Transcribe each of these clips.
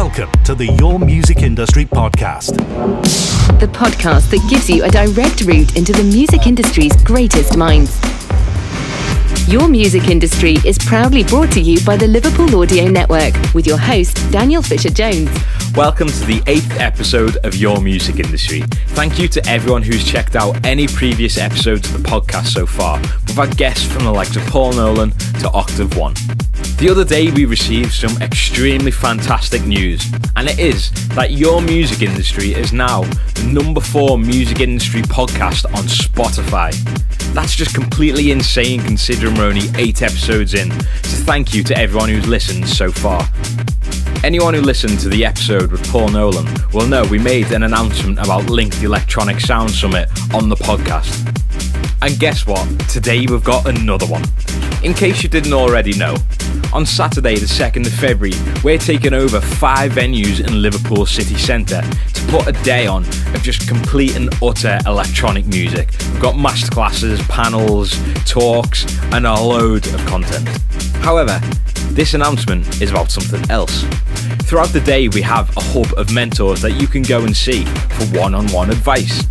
Welcome to the Your Music Industry Podcast. The podcast that gives you a direct route into the music industry's greatest minds. Your Music Industry is proudly brought to you by the Liverpool Audio Network with your host, Daniel Fisher-Jones. Welcome to the 8th episode of Your Music Industry. Thank you to everyone who's checked out any previous episodes of the podcast so far. We've had guests from the likes of Paul Nolan to Octave One. The other day we received some extremely fantastic news, and it is that Your Music Industry is now the number 4 music industry podcast on Spotify. That's just completely insane considering we're only 8 episodes in, so thank you to everyone who's listened so far. Anyone who listened to the episode with Paul Nolan will know we made an announcement about Link the Electronic Sound Summit on the podcast. And guess what? Today we've got another one. In case you didn't already know, on Saturday the 2nd of February, we're taking over 5 venues in Liverpool city centre to put a day on of just complete and utter electronic music. We've got masterclasses, panels, talks, and a load of content. However, this announcement is about something else. Throughout the day, we have a hub of mentors that you can go and see for one-on-one advice.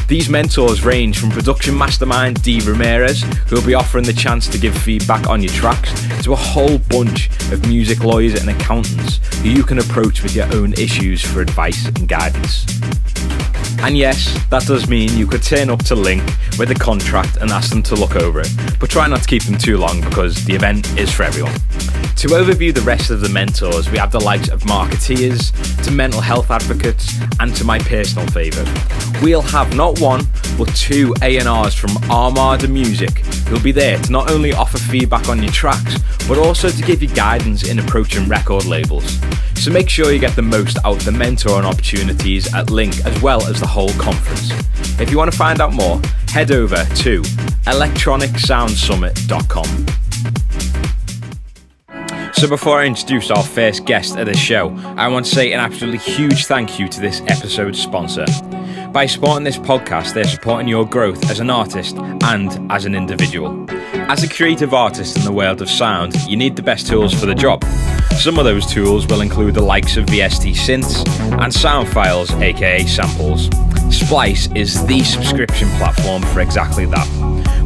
These mentors range from production mastermind Dee Ramirez, who will be offering the chance to give feedback on your tracks, to a whole bunch of music lawyers and accountants who you can approach with your own issues for advice and guidance. And yes, that does mean you could turn up to Link with a contract and ask them to look over it, but try not to keep them too long because the event is for everyone. To overview the rest of the mentors, we have the likes of marketeers, to mental health advocates, and to my personal favourite. We'll have not one, but 2 A&Rs from Armada Music who'll be there to not only offer feedback on your tracks, but also to give you guidance in approaching record labels. So make sure you get the most out of the mentoring opportunities at Link as well as the whole conference. If you want to find out more, head over to electronicsoundsummit.com. So before I introduce our first guest of the show, I want to say an absolutely huge thank you to this episode's sponsor. By supporting this podcast, they're supporting your growth as an artist and as an individual. As a creative artist in the world of sound, you need the best tools for the job. Some of those tools will include the likes of VST synths and sound files, aka samples. Splice is the subscription platform for exactly that.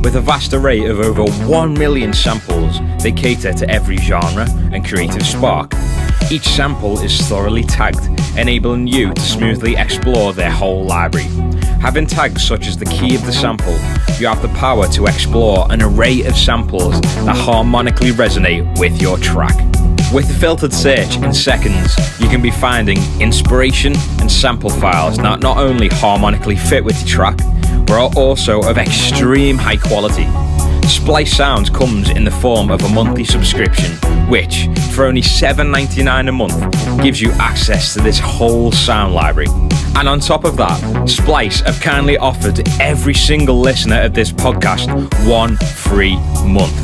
With a vast array of over 1 million samples, they cater to every genre and creative spark. Each sample is thoroughly tagged, enabling you to smoothly explore their whole library. Having tags such as the key of the sample, you have the power to explore an array of samples that harmonically resonate with your track. With the filtered search in seconds, you can be finding inspiration and sample files that not only harmonically fit with your track, but are also of extreme high quality. Splice Sounds comes in the form of a monthly subscription, which, for only $7.99 a month, gives you access to this whole sound library. And on top of that, Splice have kindly offered every single listener of this podcast 1 free month.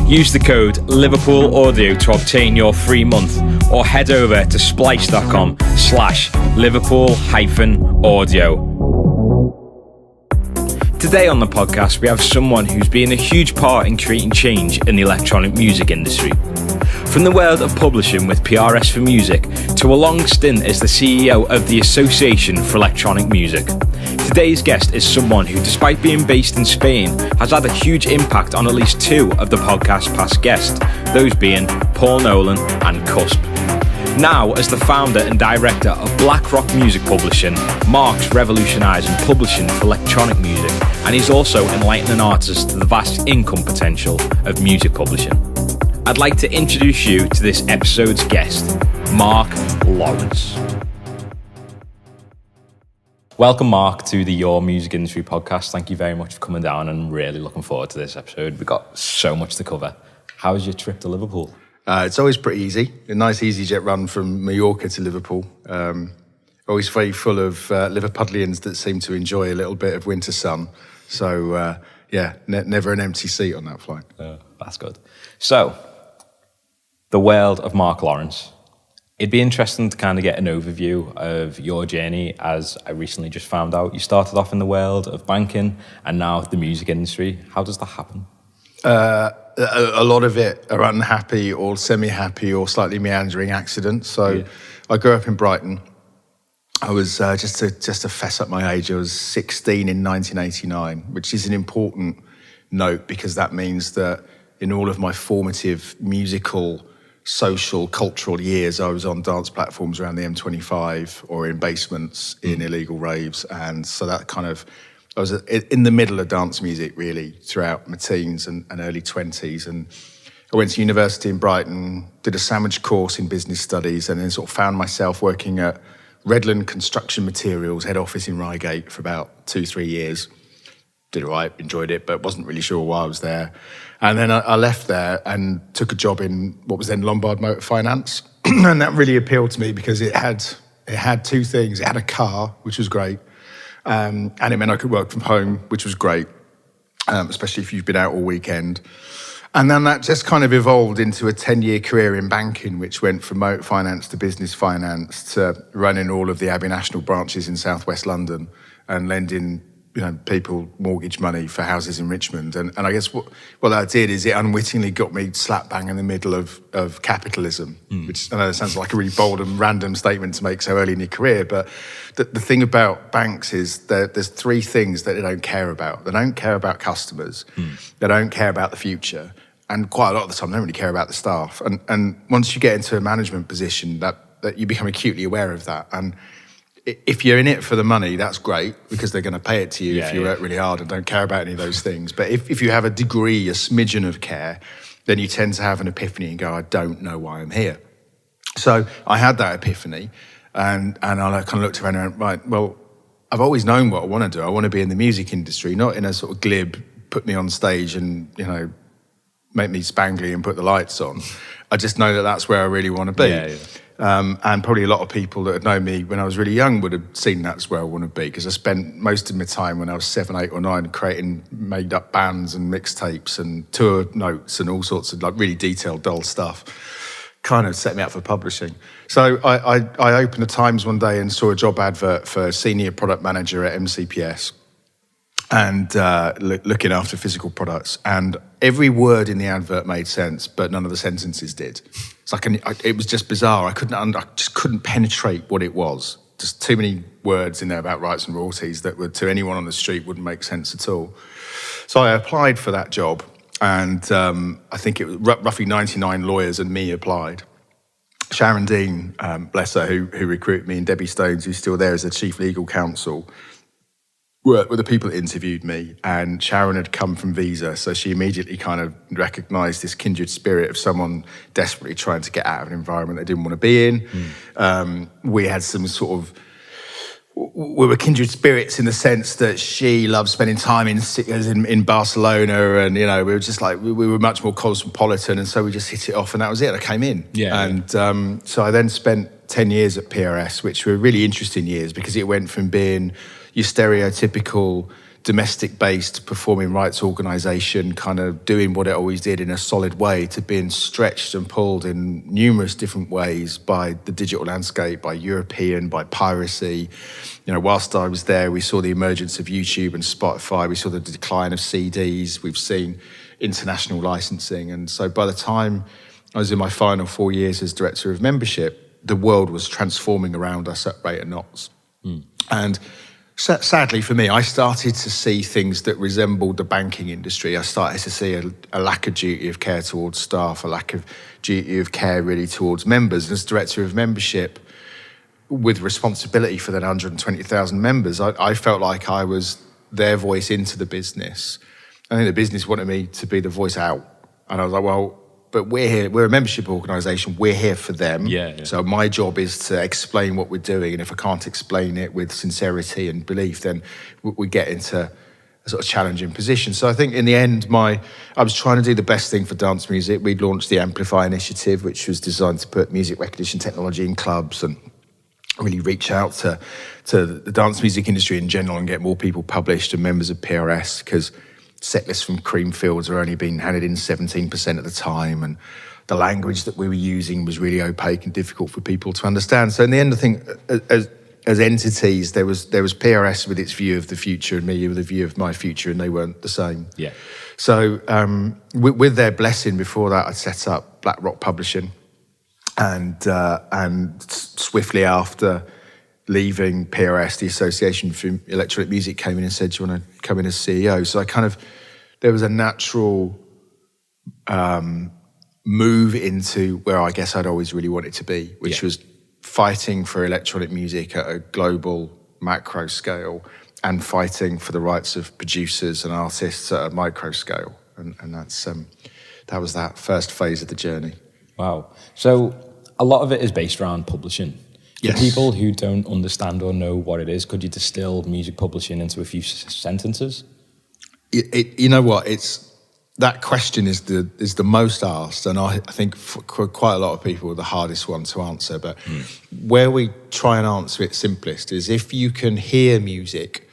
Use the code LiverpoolAudio to obtain your free month, or head over to splice.com/Liverpool-audio. Today on the podcast, we have someone who's been a huge part in creating change in the electronic music industry. From the world of publishing with PRS for Music to a long stint as the CEO of the Association for Electronic Music. Today's guest is someone who, despite being based in Spain, has had a huge impact on at least 2 of the podcast's past guests, those being Paul Nolan and Cusp. Now, as the founder and director of Black Rock Music Publishing, Mark's revolutionising publishing for electronic music, and he's also enlightening artists to the vast income potential of music publishing. I'd like to introduce you to this episode's guest, Mark Lawrence. Welcome, Mark, to the Your Music Industry podcast. Thank you very much for coming down, and I'm really looking forward to this episode. We've got so much to cover. How was your trip to Liverpool? It's always pretty easy. A nice EasyJet run from Mallorca to Liverpool. Always very full of Liverpudlians that seem to enjoy a little bit of winter sun. So, never an empty seat on that flight. That's good. So, the world of Mark Lawrence. It'd be interesting to kind of get an overview of your journey, as I recently just found out you started off in the world of banking and now the music industry. How does that happen? A lot of it are unhappy or semi-happy or slightly meandering accidents. So I grew up in Brighton. I was, just to fess up my age, I was 16 in 1989, which is an important note because that means that in all of my formative musical, social, cultural years, I was on dance platforms around the M25 or in basements in illegal raves. And so that kind of, I was in the middle of dance music really throughout my teens and early 20s. And I went to university in Brighton, did a sandwich course in business studies, and then sort of found myself working at Redland Construction Materials head office in Reigate for about 2-3 years. Did it right, enjoyed it, but wasn't really sure why I was there. And then I left there and took a job in what was then Lombard Motor Finance. And that really appealed to me because it had two things. It had a car, which was great, and it meant I could work from home, which was great, especially if you've been out all weekend. And then that just kind of evolved into a 10-year career in banking, which went from motor finance to business finance to running all of the Abbey National branches in southwest London and lending, people mortgage money for houses in Richmond. And I guess what that did is it unwittingly got me slap bang in the middle of capitalism, which I know sounds like a really bold and random statement to make so early in your career, but the thing about banks is that there's three things that they don't care about. They don't care about customers, they don't care about the future, and quite a lot of the time they don't really care about the staff. And once you get into a management position, that you become acutely aware of that. And if you're in it for the money, that's great because they're going to pay it to you if you work really hard and don't care about any of those things. But if you have a degree, a smidgen of care, then you tend to have an epiphany and go, I don't know why I'm here. So I had that epiphany and I kind of looked around and went, right, well, I've always known what I want to do. I want to be in the music industry, not in a sort of glib, put me on stage and, make me spangly and put the lights on. I just know that that's where I really want to be. And probably a lot of people that had known me when I was really young would have seen that's where I want to be, because I spent most of my time when I was 7, 8 or 9 creating made up bands and mixtapes and tour notes and all sorts of like really detailed, dull stuff. Kind of set me up for publishing. So I opened the Times one day and saw a job advert for senior product manager at MCPS and looking after physical products. And every word in the advert made sense, but none of the sentences did. It's like it was just bizarre. I just couldn't penetrate what it was. Just too many words in there about rights and royalties that would, to anyone on the street, wouldn't make sense at all. So I applied for that job, and I think it was roughly 99 lawyers and me applied. Sharon Dean, bless her, who recruited me, and Debbie Stones, who's still there as the chief legal counsel, were the people that interviewed me, and Sharon had come from Visa, so she immediately kind of recognised this kindred spirit of someone desperately trying to get out of an environment they didn't want to be in. We had some sort of, we were kindred spirits in the sense that she loved spending time in Barcelona, and we were just like, we were much more cosmopolitan, and so we just hit it off, and that was it. I came in. So I then spent 10 years at PRS, which were really interesting years because it went from being your stereotypical domestic-based performing rights organisation, kind of doing what it always did in a solid way, to being stretched and pulled in numerous different ways by the digital landscape, by European, by piracy. Whilst I was there, we saw the emergence of YouTube and Spotify. We saw the decline of CDs. We've seen international licensing. And so by the time I was in my final 4 years as director of membership, the world was transforming around us at rate of knots. And sadly for me, I started to see things that resembled the banking industry. I started to see a lack of duty of care towards staff, a lack of duty of care really towards members. As director of membership, with responsibility for that 120,000 members, I felt like I was their voice into the business. I think the business wanted me to be the voice out. And I was like, well, but we're here, we're a membership organisation, we're here for them. So my job is to explain what we're doing, and if I can't explain it with sincerity and belief, then we get into a sort of challenging position. So I think in the end, I was trying to do the best thing for dance music. We'd launched the Amplify initiative, which was designed to put music recognition technology in clubs and really reach out to the dance music industry in general and get more people published and members of PRS, because set lists from Creamfields are only being handed in 17% at the time, and the language that we were using was really opaque and difficult for people to understand. So in the end, I think as entities, there was PRS with its view of the future and me with a view of my future, and they weren't the same. Yeah. So with their blessing, before that, I set up Black Rock Publishing, and swiftly after leaving PRS, the Association for Electronic Music came in and said, "Do you want to come in as CEO?" So there was a natural move into where I guess I'd always really wanted to be, which was fighting for electronic music at a global macro scale and fighting for the rights of producers and artists at a micro scale. And that was that first phase of the journey. Wow. So a lot of it is based around publishing. Yes. For people who don't understand or know what it is, could you distill music publishing into a few sentences? You know what? That question is the most asked, and I think for quite a lot of people the hardest one to answer. But where we try and answer it simplest is, if you can hear music,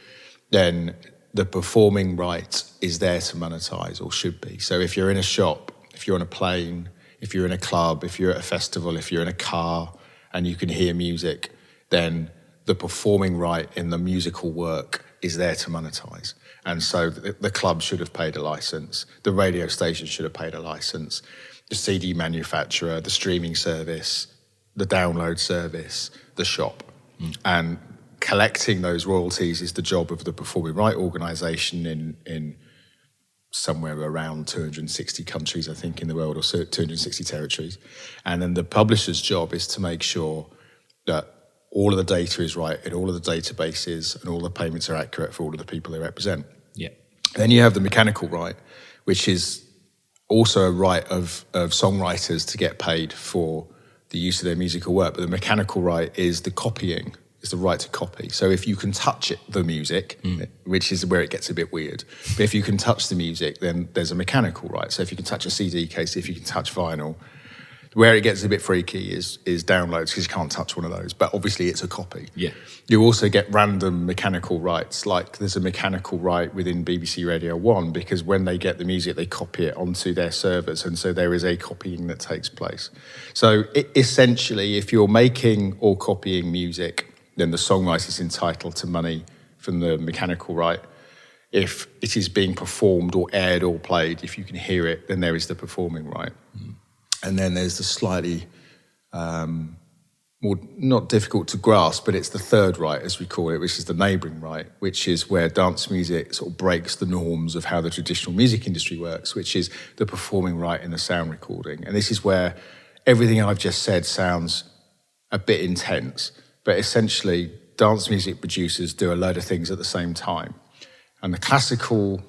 then the performing right is there to monetize, or should be. So if you're in a shop, if you're on a plane, if you're in a club, if you're at a festival, if you're in a car and you can hear music, then the performing right in the musical work is there to monetize. And so the club should have paid a license, the radio station should have paid a license, the CD manufacturer, the streaming service, the download service, the shop. And collecting those royalties is the job of the performing right organisation in somewhere around 260 countries, I think, in the world, or 260 territories. And then the publisher's job is to make sure that all of the data is right in all of the databases and all the payments are accurate for all of the people they represent. Yeah. Then you have the mechanical right, which is also a right of songwriters to get paid for the use of their musical work. But the mechanical right is the copying, is the right to copy. So if you can touch it, the music, which is where it gets a bit weird, but if you can touch the music, then there's a mechanical right. So if you can touch a CD case, if you can touch vinyl, where it gets a bit freaky is downloads, because you can't touch one of those. But obviously it's a copy. Yeah. You also get random mechanical rights, like there's a mechanical right within BBC Radio 1, because when they get the music, they copy it onto their servers, and so there is a copying that takes place. So essentially, if you're making or copying music, then the songwriter's entitled to money from the mechanical right. If it is being performed or aired or played, if you can hear it, then there is the performing right. And then there's the slightly more, not difficult to grasp, but it's the third right, as we call it, which is the neighbouring right, which is where dance music sort of breaks the norms of how the traditional music industry works, which is the performing right in the sound recording. And this is where everything I've just said sounds a bit intense, but essentially dance music producers do a load of things at the same time. And the classical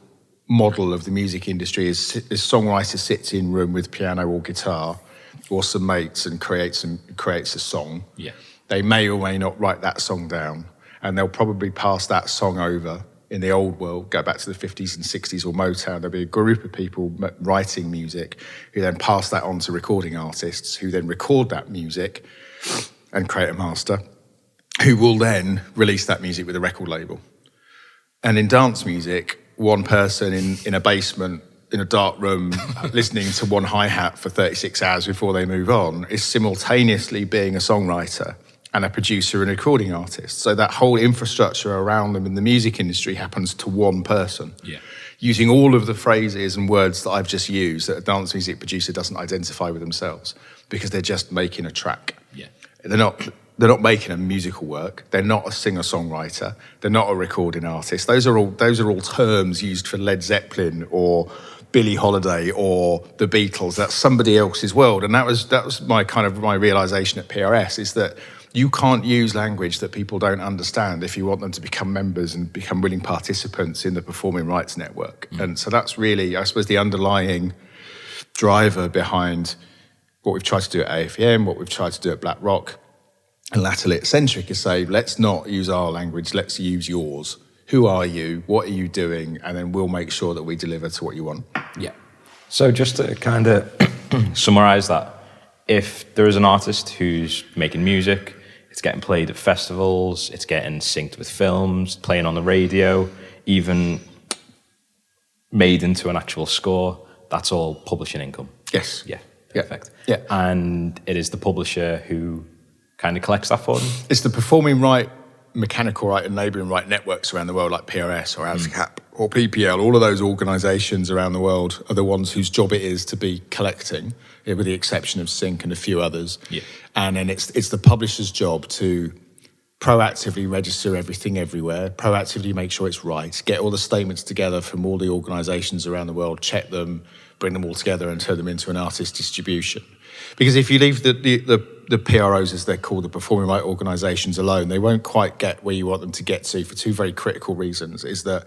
model of the music industry is songwriter sits in room with piano or guitar or some mates and creates a song. Yeah. They may or may not write that song down, and they'll probably pass that song over. In the old world, go back to the 50s and 60s or Motown, there'll be a group of people writing music who then pass that on to recording artists, who then record that music and create a master, who will then release that music with a record label. And in dance music, one person in a basement, in a dark room, listening to one hi-hat for 36 hours before they move on, is simultaneously being a songwriter and a producer and a recording artist. So that whole infrastructure around them in the music industry happens to one person. Yeah. Using all of the phrases and words that I've just used that a dance music producer doesn't identify with themselves, because they're just making a track. Yeah. They're not making a musical work. They're not a singer-songwriter. They're not a recording artist. Those are all terms used for Led Zeppelin or Billie Holiday or the Beatles. That's somebody else's world. And that was my realization at PRS, is that you can't use language that people don't understand if you want them to become members and become willing participants in the performing rights network. And so that's really, I suppose, the underlying driver behind what we've tried to do at AFM, what we've tried to do at Black Rock, and latterly at Centric, is say, let's not use our language, let's use yours. Who are you? What are you doing? And then we'll make sure that we deliver to what you want. Yeah. So just to kind of summarize that, if there is an artist who's making music, it's getting played at festivals, it's getting synced with films, playing on the radio, even made into an actual score, that's all publishing income. Yes. Yeah. Perfect. Yeah. And it is the publisher who kind of collects that for them? It's the performing right mechanical right and neighbouring right networks around the world, like PRS or ASCAP or PPL, all of those organisations around the world are the ones whose job it is to be collecting, with the exception of Sync and a few others. Yeah. And then it's the publisher's job to proactively register everything everywhere, proactively make sure it's right, get all the statements together from all the organisations around the world, check them, bring them all together and turn them into an artist distribution. Because if you leave the PROs, as they're called, the performing right organisations alone, they won't quite get where you want them to get to for two very critical reasons. Is that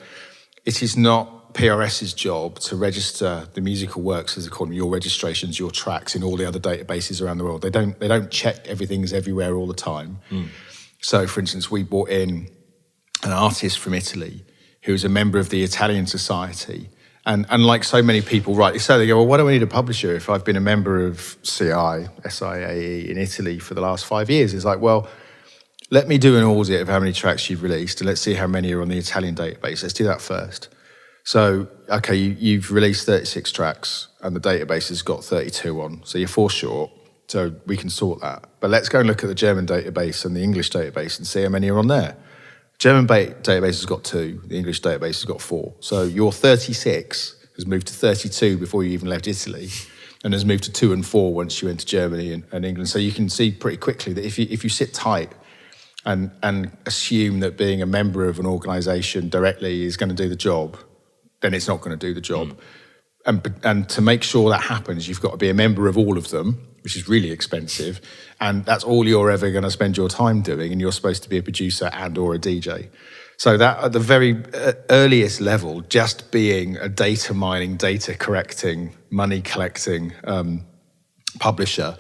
it is not PRS's job to register the musical works, as they call them, your registrations, your tracks in all the other databases around the world. They don't check everything's everywhere all the time. So, for instance, we brought in an artist from Italy who's a member of the Italian Society. And like so many people rightly so, they go, well, why do I need a publisher if I've been a member of SIAE in Italy for the last 5 years? It's like, well, let me do an audit of how many tracks you've released and let's see how many are on the Italian database. Let's do that first. So, okay, you've released 36 tracks and the database has got 32 on, so you're 4 short, so we can sort that. But let's go and look at the German database and the English database and see how many are on there. German database has got 2, the English database has got 4. So your 36 has moved to 32 before you even left Italy, and has moved to 2 and 4 once you went to Germany and England. So you can see pretty quickly that if you sit tight and assume that being a member of an organisation directly is going to do the job, then it's not going to do the job. And to make sure that happens, you've got to be a member of all of them, which is really expensive, and that's all you're ever going to spend your time doing, and you're supposed to be a producer and or a DJ. So that at the very earliest level, just being a data mining, data correcting, money collecting publisher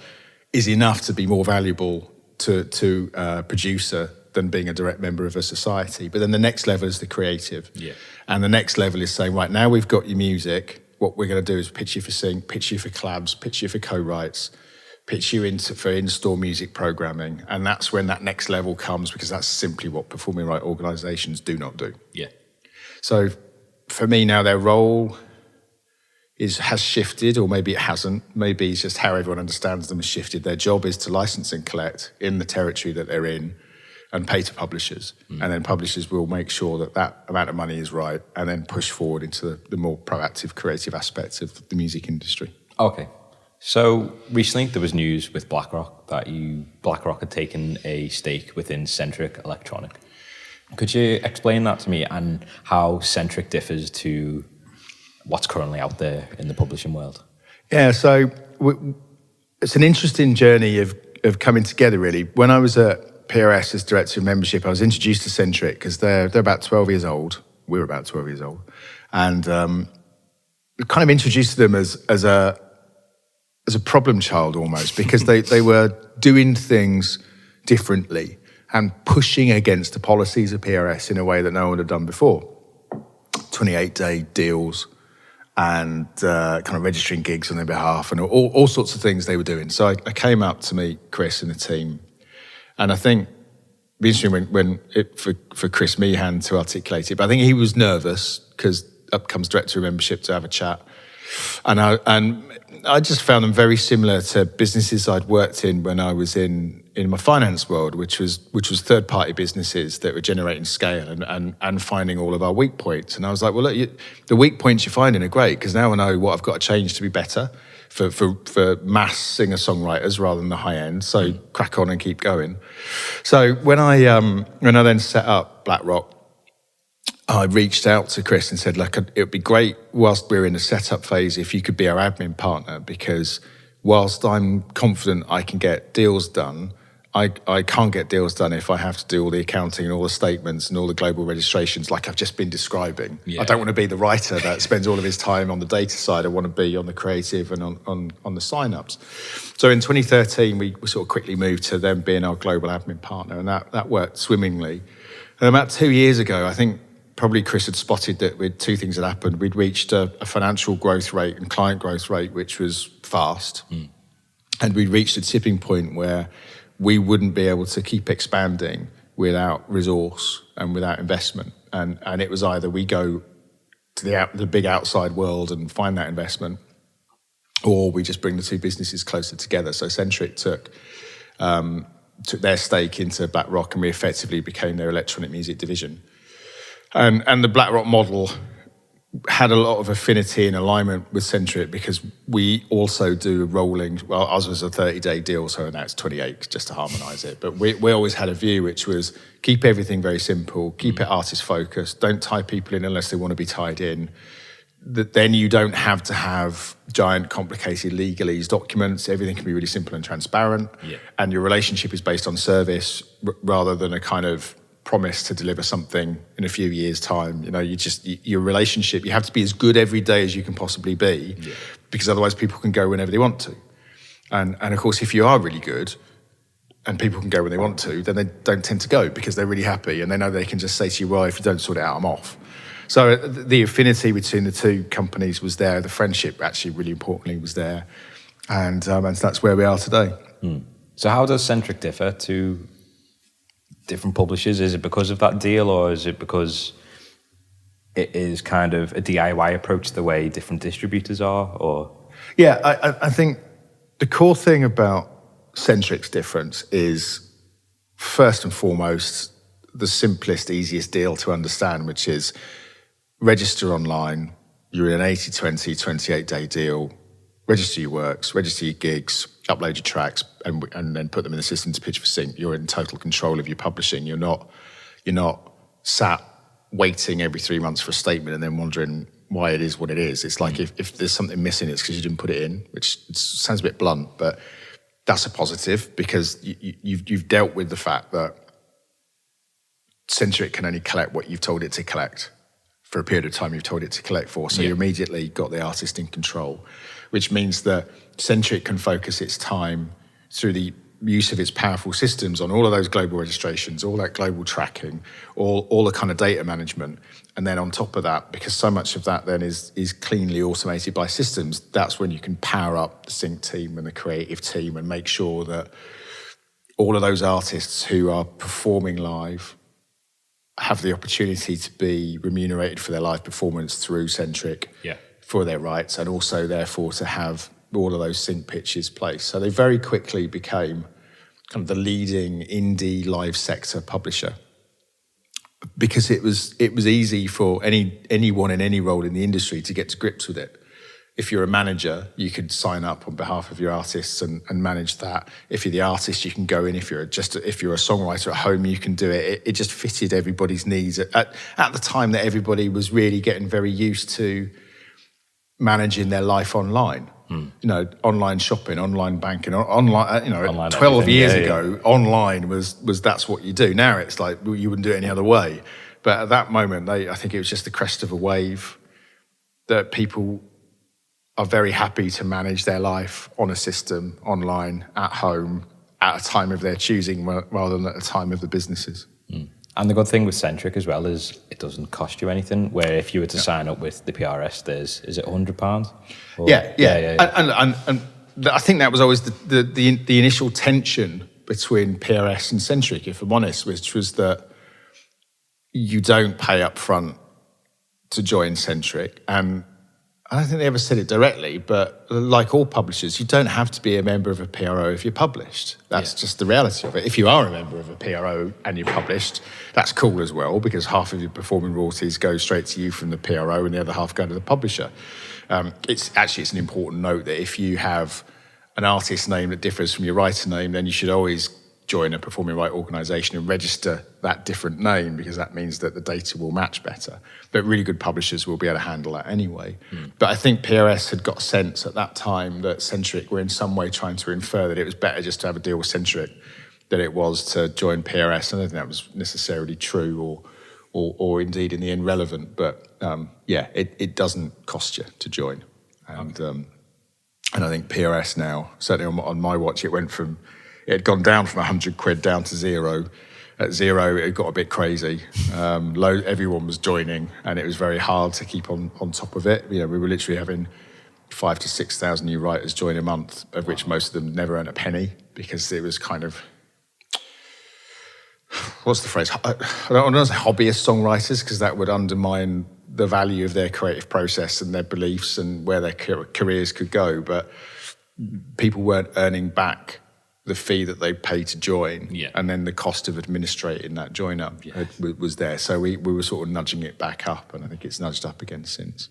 is enough to be more valuable to a producer than being a direct member of a society. But then the next level is the creative. Yeah. And the next level is saying, right, now we've got your music, what we're going to do is pitch you for sync, pitch you for collabs, pitch you for co-writes, pitch you for in-store music programming. And that's when that next level comes, because that's simply what performing right organisations do not do. Yeah. So for me now, their role has shifted, or maybe it hasn't. Maybe it's just how everyone understands them has shifted. Their job is to license and collect in the territory that they're in and pay to publishers. And then publishers will make sure that that amount of money is right and then push forward into the more proactive, creative aspects of the music industry. Okay. So recently there was news with BlackRock that BlackRock had taken a stake within Centric Electronic. Could you explain that to me and how Centric differs to what's currently out there in the publishing world? Yeah, so it's an interesting journey of coming together, really. When I was at PRS as Director of Membership, I was introduced to Centric because they're about 12 years old. We were about 12 years old. And kind of introduced them as a problem child almost, because they were doing things differently and pushing against the policies of PRS in a way that no one had done before. 28-day deals and kind of registering gigs on their behalf and all sorts of things they were doing. So I came up to meet Chris and the team. And I think it'd be interesting for Chris Meehan to articulate it, but I think he was nervous because up comes Director of Membership to have a chat. And I just found them very similar to businesses I'd worked in when I was in my finance world, which was third-party businesses that were generating scale and finding all of our weak points. And I was like, well, look, the weak points you're finding are great, because now I know what I've got to change to be better for mass singer-songwriters rather than the high end. So crack on and keep going. So when I then set up BlackRock, I reached out to Chris and said, look, it would be great whilst we're in the setup phase if you could be our admin partner, because whilst I'm confident I can get deals done, I can't get deals done if I have to do all the accounting and all the statements and all the global registrations like I've just been describing. Yeah. I don't want to be the writer that spends all of his time on the data side. I want to be on the creative and on the sign-ups. So in 2013, we sort of quickly moved to them being our global admin partner, and that worked swimmingly. And about 2 years ago, I think probably Chris had spotted that two things had happened. We'd reached a financial growth rate and client growth rate, which was fast. And we'd reached a tipping point where we wouldn't be able to keep expanding without resource and without investment. And it was either we go to the big outside world and find that investment, or we just bring the two businesses closer together. So Centric took took their stake into Black Rock, and we effectively became their electronic music division. And the Black Rock model had a lot of affinity and alignment with Centric because we also do a rolling, well, ours was a 30-day deal, so now it's 28 just to harmonise it. But we always had a view which was keep everything very simple, keep it artist-focused, don't tie people in unless they want to be tied in. That then you don't have to have giant, complicated legalese documents. Everything can be really simple and transparent. Yeah. And your relationship is based on service rather than a kind of promise to deliver something in a few years' time. You know, your relationship, you have to be as good every day as you can possibly be, because otherwise people can go whenever they want to. And of course, if you are really good and people can go when they want to, then they don't tend to go because they're really happy and they know they can just say to you, well, if you don't sort it out, I'm off. So the affinity between the two companies was there. The friendship, actually, really importantly, was there. And that's where we are today. So how does Centric differ to different publishers? Is it because of that deal, or is it because it is kind of a DIY approach the way different distributors are? Or yeah, I think the core thing about Centric's difference is, first and foremost, the simplest, easiest deal to understand, which is register online, you're in an 80-20, 28-day deal, register your works, register your gigs, upload your tracks, and then put them in the system to pitch for sync. You're in total control of your publishing. You're not sat waiting every 3 months for a statement and then wondering why it is what it is. It's like if there's something missing, it's because you didn't put it in, which sounds a bit blunt, but that's a positive because you've dealt with the fact that Centric can only collect what you've told it to collect for a period of time you've told it to collect for. So you immediately got the artist in control, which means that Centric can focus its time through the use of its powerful systems on all of those global registrations, all that global tracking, all the kind of data management. And then on top of that, because so much of that then is cleanly automated by systems, that's when you can power up the sync team and the creative team and make sure that all of those artists who are performing live have the opportunity to be remunerated for their live performance through Centric for their rights, and also therefore to have all of those sync pitches placed. So they very quickly became kind of the leading indie live sector publisher because it was easy for anyone in any role in the industry to get to grips with it. If you're a manager, you could sign up on behalf of your artists and manage that. If you're the artist, you can go in. If you're a songwriter at home, you can do it. It just fitted everybody's needs at the time that everybody was really getting very used to managing their life online. You know, online shopping, online banking, online. You know, online 12 years ago, online was that's what you do. Now it's like you wouldn't do it any other way. But at that moment, I think it was just the crest of a wave that people are very happy to manage their life on a system, online, at home, at a time of their choosing rather than at a time of the businesses. And the good thing with Centric as well is it doesn't cost you anything, where if you were to sign up with the PRS, is it £100? Yeah. And I think that was always the initial tension between PRS and Centric, if I'm honest, which was that you don't pay up front to join Centric. And I don't think they ever said it directly, but like all publishers, you don't have to be a member of a PRO if you're published. That's just the reality of it. If you are a member of a PRO and you're published, that's cool as well, because half of your performing royalties go straight to you from the PRO and the other half go to the publisher. It's an important note that if you have an artist name that differs from your writer name, then you should always join a performing right organisation and register that different name, because that means that the data will match better. But really good publishers will be able to handle that anyway. But I think PRS had got a sense at that time that Centric were in some way trying to infer that it was better just to have a deal with Centric than it was to join PRS. I don't think that was necessarily true or indeed in the end relevant. But it doesn't cost you to join. And I think PRS now, certainly on my watch, it had gone down from £100 down to zero. At zero, it got a bit crazy. Everyone was joining, and it was very hard to keep on top of it. You know, we were literally having 5,000 to 6,000 new writers join a month, of which most of them never earned a penny, because it was kind of, what's the phrase? I don't want to say hobbyist songwriters, because that would undermine the value of their creative process and their beliefs and where their careers could go. But people weren't earning back the fee that they pay to join, Yeah. and then the cost of administrating that join up was there. So we were sort of nudging it back up, and I think it's nudged up again since.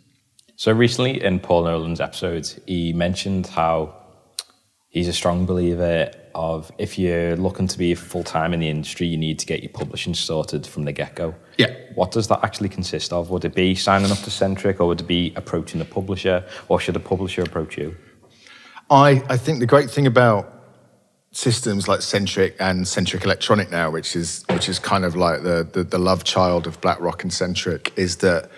So recently in Paul Nolan's episode, he mentioned how he's a strong believer of if you're looking to be full-time in the industry, you need to get your publishing sorted from the get-go. Yeah. What does that actually consist of? Would it be signing up to Centric, or would it be approaching the publisher, or should the publisher approach you? I think the great thing about systems like Centric and Centric Electronic now, which is kind of like the love child of BlackRock and Centric, is that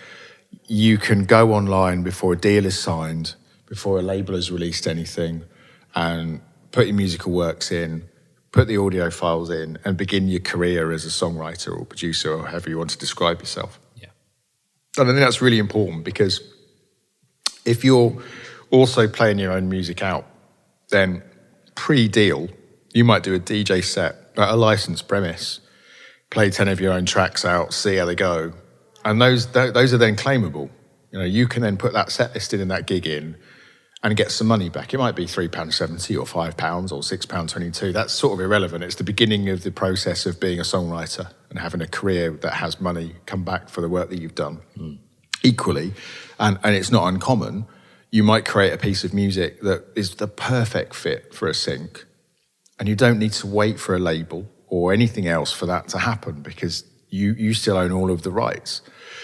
you can go online before a deal is signed, before a label has released anything, and put your musical works in, put the audio files in, and begin your career as a songwriter or producer, or however you want to describe yourself. Yeah. And I think that's really important, because if you're also playing your own music out, then pre-deal, you might do a DJ set at a licensed premise, play 10 of your own tracks out, see how they go, and those are then claimable. You know, you can then put that set list in and that gig in and get some money back. It might be £3.70 or £5 or £6.22. That's sort of irrelevant. It's the beginning of the process of being a songwriter and having a career that has money come back for the work that you've done. Equally, and it's not uncommon, you might create a piece of music that is the perfect fit for a sync, and you don't need to wait for a label or anything else for that to happen, because you still own all of the rights.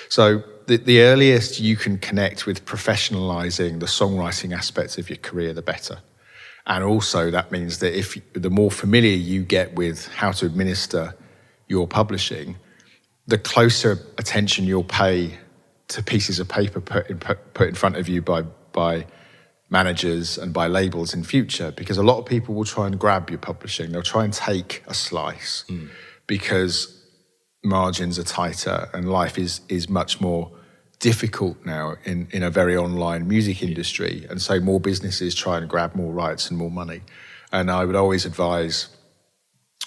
So the earliest you can connect with professionalizing the songwriting aspects of your career, the better. And also that means that the more familiar you get with how to administer your publishing, the closer attention you'll pay to pieces of paper put in front of you by managers and by labels in future, because a lot of people will try and grab your publishing. They'll try and take a slice because margins are tighter and life is much more difficult now in a very online music industry. And so more businesses try and grab more rights and more money. And I would always advise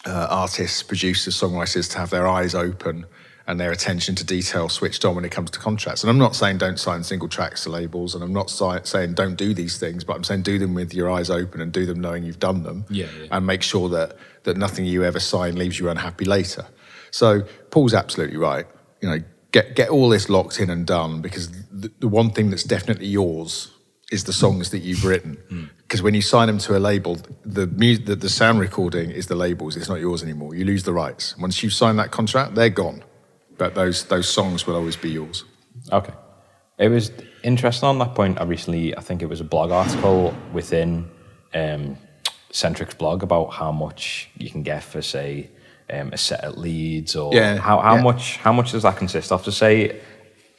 artists, producers, songwriters to have their eyes open and their attention to detail switched on when it comes to contracts. And I'm not saying don't sign single tracks to labels, and I'm not saying don't do these things, but I'm saying do them with your eyes open and do them knowing you've done them, and make sure that nothing you ever sign leaves you unhappy later. So Paul's absolutely right. You know, get all this locked in and done, because the one thing that's definitely yours is the songs that you've written. Because when you sign them to a label, the sound recording is the label's, it's not yours anymore. You lose the rights. Once you sign that contract, they're gone. But those songs will always be yours. Okay. It was interesting on that point. I think it was a blog article within Centric's blog about how much you can get for, say, a set at Leeds, or how much does that consist of? To say,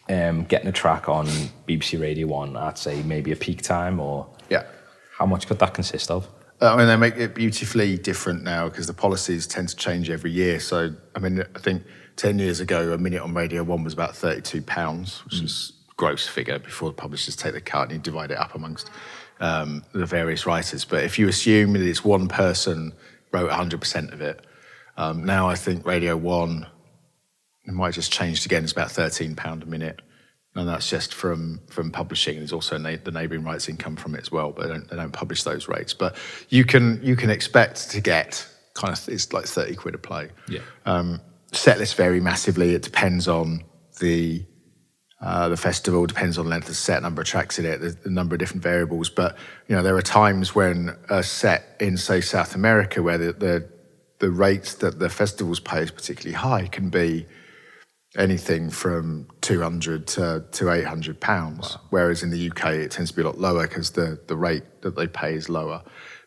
getting a track on BBC Radio 1 at, say, maybe a peak time, or how much could that consist of? I mean, they make it beautifully different now, because the policies tend to change every year. So, I mean, I think 10 years ago, a minute on Radio 1 was about £32, which is a gross figure before the publishers take the cut and you divide it up amongst the various writers. But if you assume that it's one person wrote 100% of it, now I think Radio 1, it might just changed again, it's about £13 a minute. And that's just from publishing. There's also the neighbouring rights income from it as well, but they don't publish those rates. But you can expect to get kind of, it's like 30 quid a play. Set lists vary massively. It depends on the festival, depends on the length of the set, number of tracks in it, the number of different variables. But you know, there are times when a set in, say, South America, where the rates that the festivals pay is particularly high, can be anything from £200 to £800. Whereas in the UK it tends to be a lot lower because the rate that they pay is lower.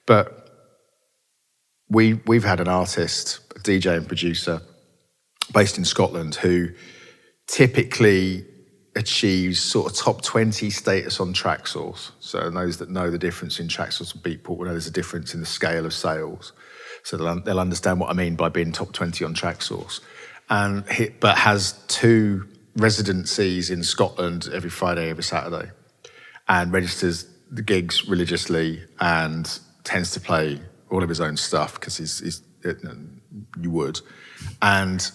But we've had an artist, a DJ and producer based in Scotland, who typically achieves sort of top 20 status on Traxsource. So those that know the difference in Traxsource and Beatport will know there's a difference in the scale of sales. So they'll understand what I mean by being top 20 on Traxsource. But has 2 residencies in Scotland every Friday, every Saturday, and registers the gigs religiously and tends to play all of his own stuff because you would, and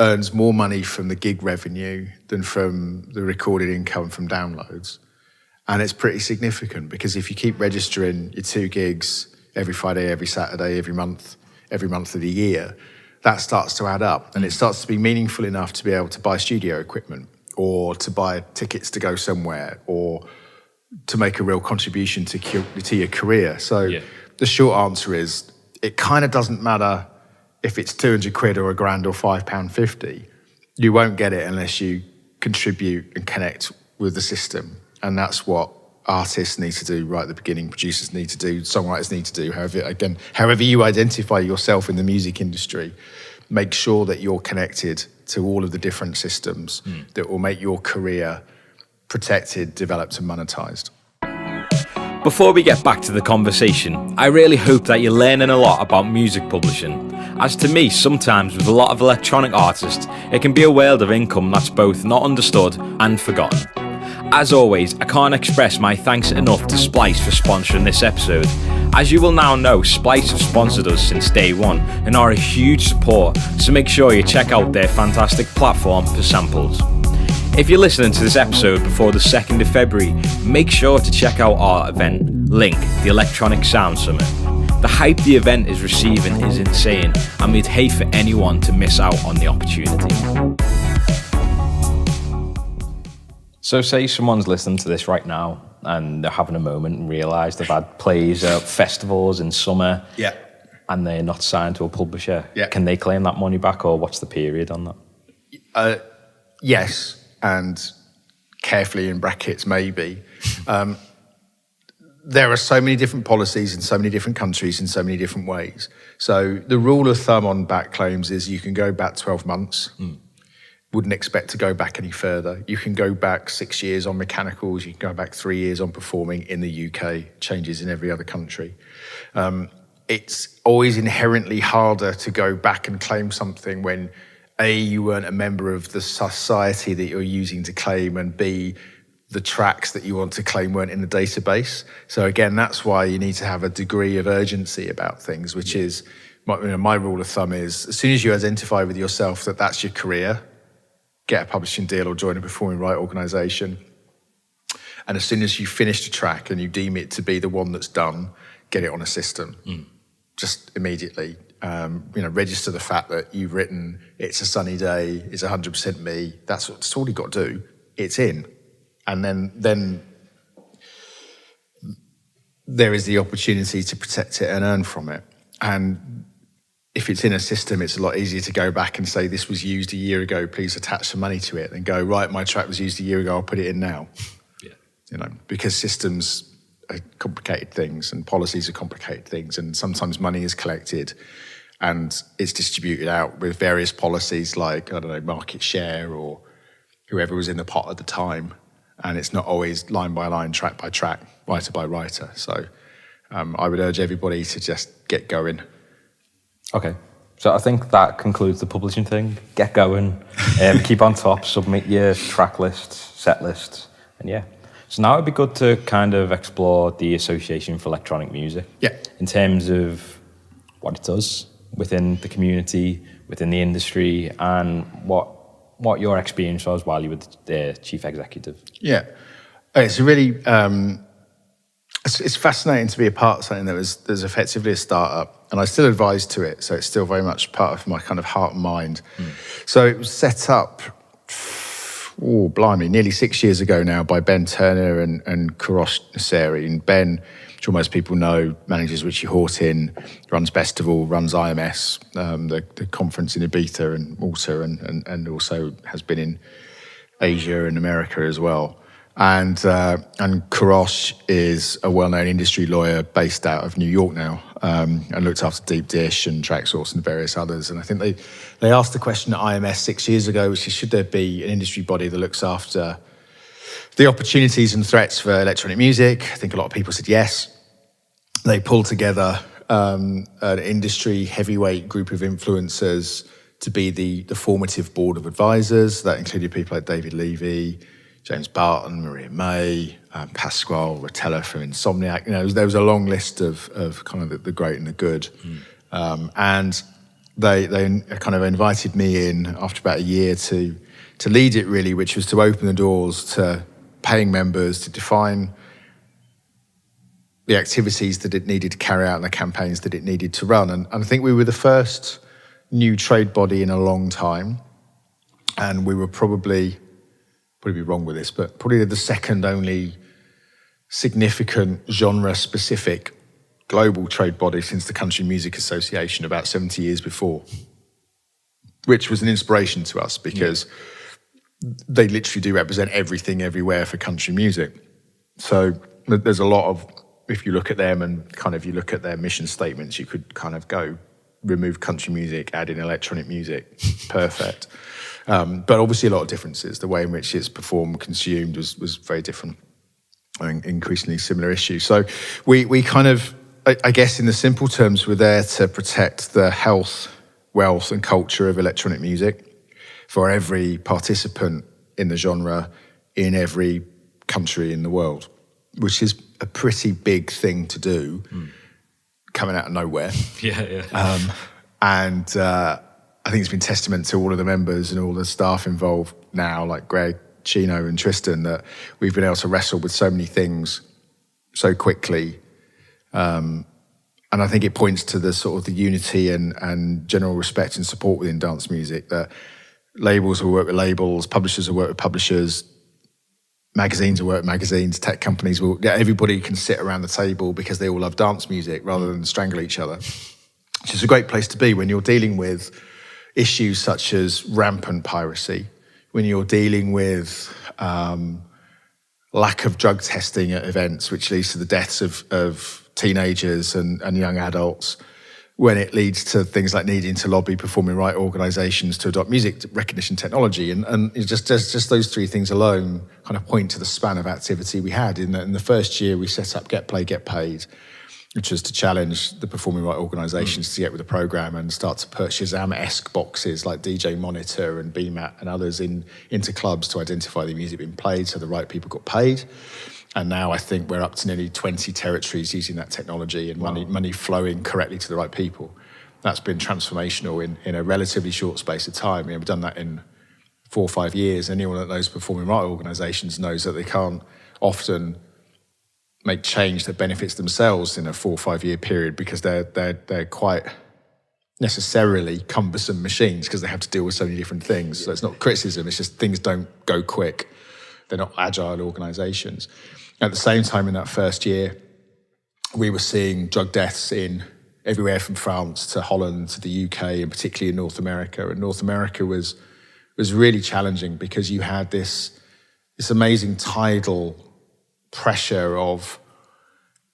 earns more money from the gig revenue than from the recorded income from downloads. And it's pretty significant, because if you keep registering your 2 gigs, every Friday, every Saturday, every month of the year, that starts to add up, and it starts to be meaningful enough to be able to buy studio equipment or to buy tickets to go somewhere or to make a real contribution to your career. So the short answer is, it kind of doesn't matter if it's 200 quid or £1,000 or £5.50. You won't get it unless you contribute and connect with the system. And that's what artists need to do right at the beginning, producers need to do, songwriters need to do. However you identify yourself in the music industry, make sure that you're connected to all of the different systems that will make your career protected, developed and monetized. Before we get back to the conversation, I really hope that you're learning a lot about music publishing. As to me, sometimes with a lot of electronic artists, it can be a world of income that's both not understood and forgotten. As always, I can't express my thanks enough to Splice for sponsoring this episode. As you will now know, Splice have sponsored us since day one and are a huge support, so make sure you check out their fantastic platform for samples. If you're listening to this episode before the 2nd of February, make sure to check out our event, Link, the Electronic Sound Summit. The hype the event is receiving is insane, and we'd hate for anyone to miss out on the opportunity. So say someone's listening to this right now and they're having a moment and realise they've had plays at festivals in summer and they're not signed to a publisher. Can they claim that money back, or what's the period on that? Yes, and carefully in brackets maybe. There are so many different policies in so many different countries in so many different ways. So the rule of thumb on back claims is you can go back 12 months. Wouldn't expect to go back any further. You can go back 6 years on mechanicals. You can go back 3 years on performing in the UK, changes in every other country. It's always inherently harder to go back and claim something when A, you weren't a member of the society that you're using to claim, and B, the tracks that you want to claim weren't in the database. So again, that's why you need to have a degree of urgency about things, which is, my rule of thumb is, as soon as you identify with yourself that that's your career, get a publishing deal or join a performing right organisation. And as soon as you finish the track and you deem it to be the one that's done, get it on a system. Just immediately. Register the fact that you've written It's a Sunny Day, it's 100% me. That's all you've got to do. It's in. And then there is the opportunity to protect it and earn from it. And if it's in a system, it's a lot easier to go back and say, this was used a year ago, please attach some money to it, and go, right, my track was used a year ago, I'll put it in now. Because systems are complicated things and policies are complicated things, and sometimes money is collected and it's distributed out with various policies like, market share or whoever was in the pot at the time. And it's not always line by line, track by track, writer by writer. So I would urge everybody to just get going. Okay, so I think that concludes the publishing thing. Get going, keep on top, submit your track lists, set lists, and So now it'd be good to kind of explore the Association for Electronic Music. In terms of what it does within the community, within the industry, and what your experience was while you were the chief executive. It's a really, it's fascinating to be a part of something there's effectively a startup, and I still advise to it, so it's still very much part of my kind of heart and mind. So it was set up, nearly 6 years ago now, by Ben Turner and Kurosh Nasseri. And Ben, which most people know, manages Richie Hawtin, runs Bestival, runs IMS, the conference in Ibiza and Malta, and also has been in Asia and America as well. And Kurosh is a well-known industry lawyer based out of New York now, and looked after Deep Dish and Traxsource and various others. And I think they asked the question at IMS 6 years ago, which is, should there be an industry body that looks after the opportunities and threats for electronic music? I think a lot of people said yes. They pulled together an industry heavyweight group of influencers to be the formative board of advisors. That included people like David Levy, James Barton, Maria May, Pasquale Rotella from Insomniac. There was a long list of kind of the great and the good. And they kind of invited me in after about a year to lead it, really, which was to open the doors to paying members, to define the activities that it needed to carry out and the campaigns that it needed to run. And I think we were the first new trade body in a long time. And we were probably be wrong with this, but probably the second only significant genre-specific global trade body since the Country Music Association about 70 years before, which was an inspiration to us because they literally do represent everything everywhere for country music. So there's a lot of, if you look at them and kind of you look at their mission statements, you could kind of go remove country music, add in electronic music, perfect. But obviously a lot of differences. The way in which it's performed, consumed was very different. I mean, increasingly similar issues. So we kind of, I guess in the simple terms, we're there to protect the health, wealth and culture of electronic music for every participant in the genre in every country in the world, which is a pretty big thing to do coming out of nowhere. And I think it's been testament to all of the members and all the staff involved now, like Greg, Chino and Tristan, that we've been able to wrestle with so many things so quickly. And I think it points to the sort of the unity and general respect and support within dance music, that labels will work with labels, publishers will work with publishers, magazines will work with magazines, tech companies will, everybody can sit around the table because they all love dance music rather than strangle each other. Which is a great place to be when you're dealing with issues such as rampant piracy, when you're dealing with lack of drug testing at events, which leads to the deaths of teenagers and young adults, when it leads to things like needing to lobby performing right organisations to adopt music recognition technology. And it's just those three things alone kind of point to the span of activity we had. In the first year, we set up Get Play, Get Paid, which was to challenge the performing right organisations to get with the programme and start to put Shazam-esque boxes like DJ Monitor and BMAT and others into clubs to identify the music being played so the right people got paid. And now I think we're up to nearly 20 territories using that technology and money flowing correctly to the right people. That's been transformational in a relatively short space of time. We've done that in 4 or 5 years. Anyone that knows performing right organisations knows that they can't often make change that benefits themselves in a 4 or 5 year period because they're quite necessarily cumbersome machines because they have to deal with so many different things. So it's not criticism, it's just things don't go quick. They're not agile organisations. At the same time, in that first year, we were seeing drug deaths in everywhere from France to Holland to the UK, and particularly in North America. And North America was really challenging because you had this amazing tidal pressure of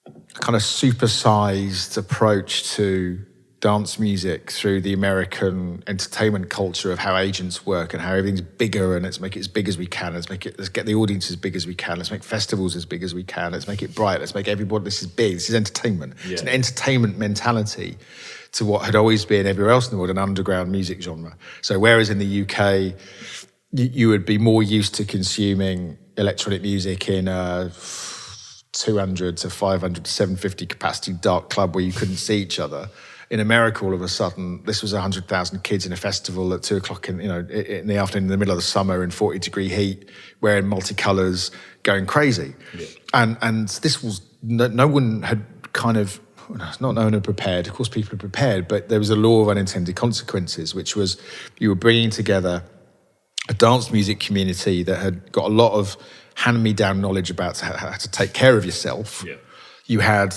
a kind of supersized approach to dance music through the American entertainment culture of how agents work and how everything's bigger, and let's make it as big as we can, let's get the audience as big as we can, let's make festivals as big as we can, let's make it bright, let's make everybody, this is big, this is entertainment. Yeah. It's an entertainment mentality to what had always been everywhere else in the world, an underground music genre. So whereas in the UK, you would be more used to consuming electronic music in a 200 to 500 to 750 capacity dark club where you couldn't see each other. In America, all of a sudden, this was 100,000 kids in a festival at 2 o'clock in the afternoon, in the middle of the summer, in 40-degree heat, wearing multicolours, going crazy. Yeah. And this was no one had kind of, not no one had prepared. Of course, people had prepared, but there was a law of unintended consequences, which was you were bringing together a dance music community that had got a lot of hand-me-down knowledge about how to take care of yourself. Yeah. You had,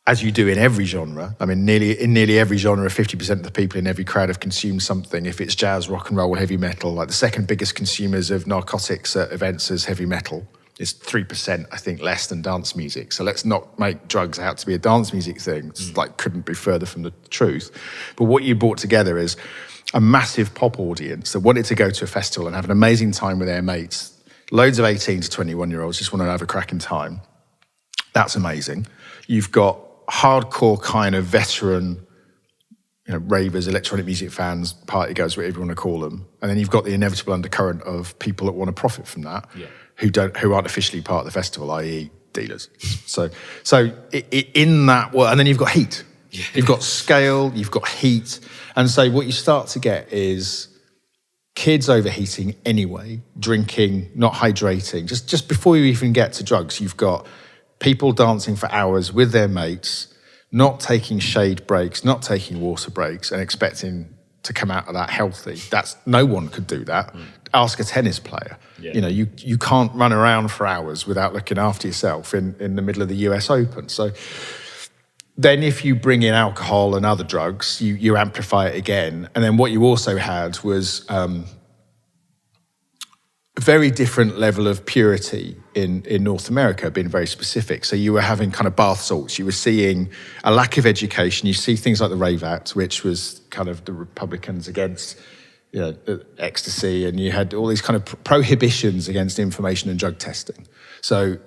as you do in every genre, I mean, in nearly every genre, 50% of the people in every crowd have consumed something. If it's jazz, rock and roll, heavy metal, like the second biggest consumers of narcotics at events is heavy metal. It's 3%, I think, less than dance music. So let's not make drugs out to be a dance music thing. It's like couldn't be further from the truth. But what you brought together is a massive pop audience that wanted to go to a festival and have an amazing time with their mates. Loads of 18 to 21-year-olds just want to have a cracking time. That's amazing. You've got hardcore kind of veteran, ravers, electronic music fans, party goers, whatever you want to call them. And then you've got the inevitable undercurrent of people that want to profit from that, who aren't officially part of the festival, i.e. dealers. So in that world, and then you've got heat. Yeah. You've got scale, you've got heat. And so what you start to get is kids overheating anyway, drinking, not hydrating. Just before you even get to drugs, you've got people dancing for hours with their mates, not taking shade breaks, not taking water breaks, and expecting to come out of that healthy. No one could do that. Ask a tennis player. Yeah. You know, you can't run around for hours without looking after yourself in the middle of the US Open. So then if you bring in alcohol and other drugs, you amplify it again. And then what you also had was a very different level of purity in North America, being very specific. So you were having kind of bath salts. You were seeing a lack of education. You see things like the Rave Act, which was kind of the Republicans against, you know, ecstasy, and you had all these kind of prohibitions against information and drug testing. So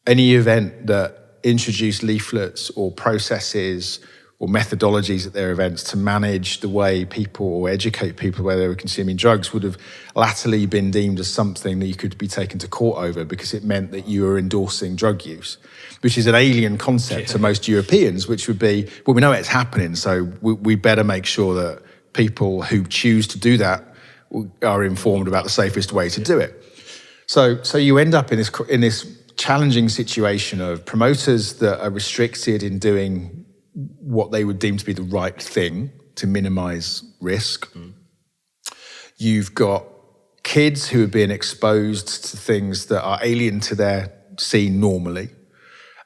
any event that introduced leaflets or processes or methodologies at their events to manage the way people or educate people where they were consuming drugs would have latterly been deemed as something that you could be taken to court over, because it meant that you were endorsing drug use, which is an alien concept to most Europeans, which would be, well, we know it's happening, so we better make sure that people who choose to do that are informed about the safest way to do it. So you end up in this challenging situation of promoters that are restricted in doing what they would deem to be the right thing to minimize risk. You've got kids who are being exposed to things that are alien to their scene normally,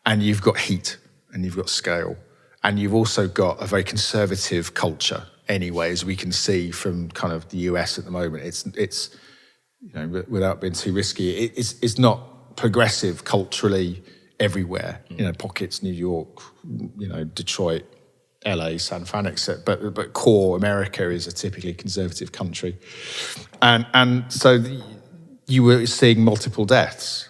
and you've got heat, and you've got scale, and you've also got a very conservative culture anyway, as we can see from kind of the US at the moment. It's you know, without being too risky, it's not progressive culturally everywhere. You know, pockets, New York, you know, Detroit, LA, San Fran, etc. But core America is a typically conservative country, and so you were seeing multiple deaths.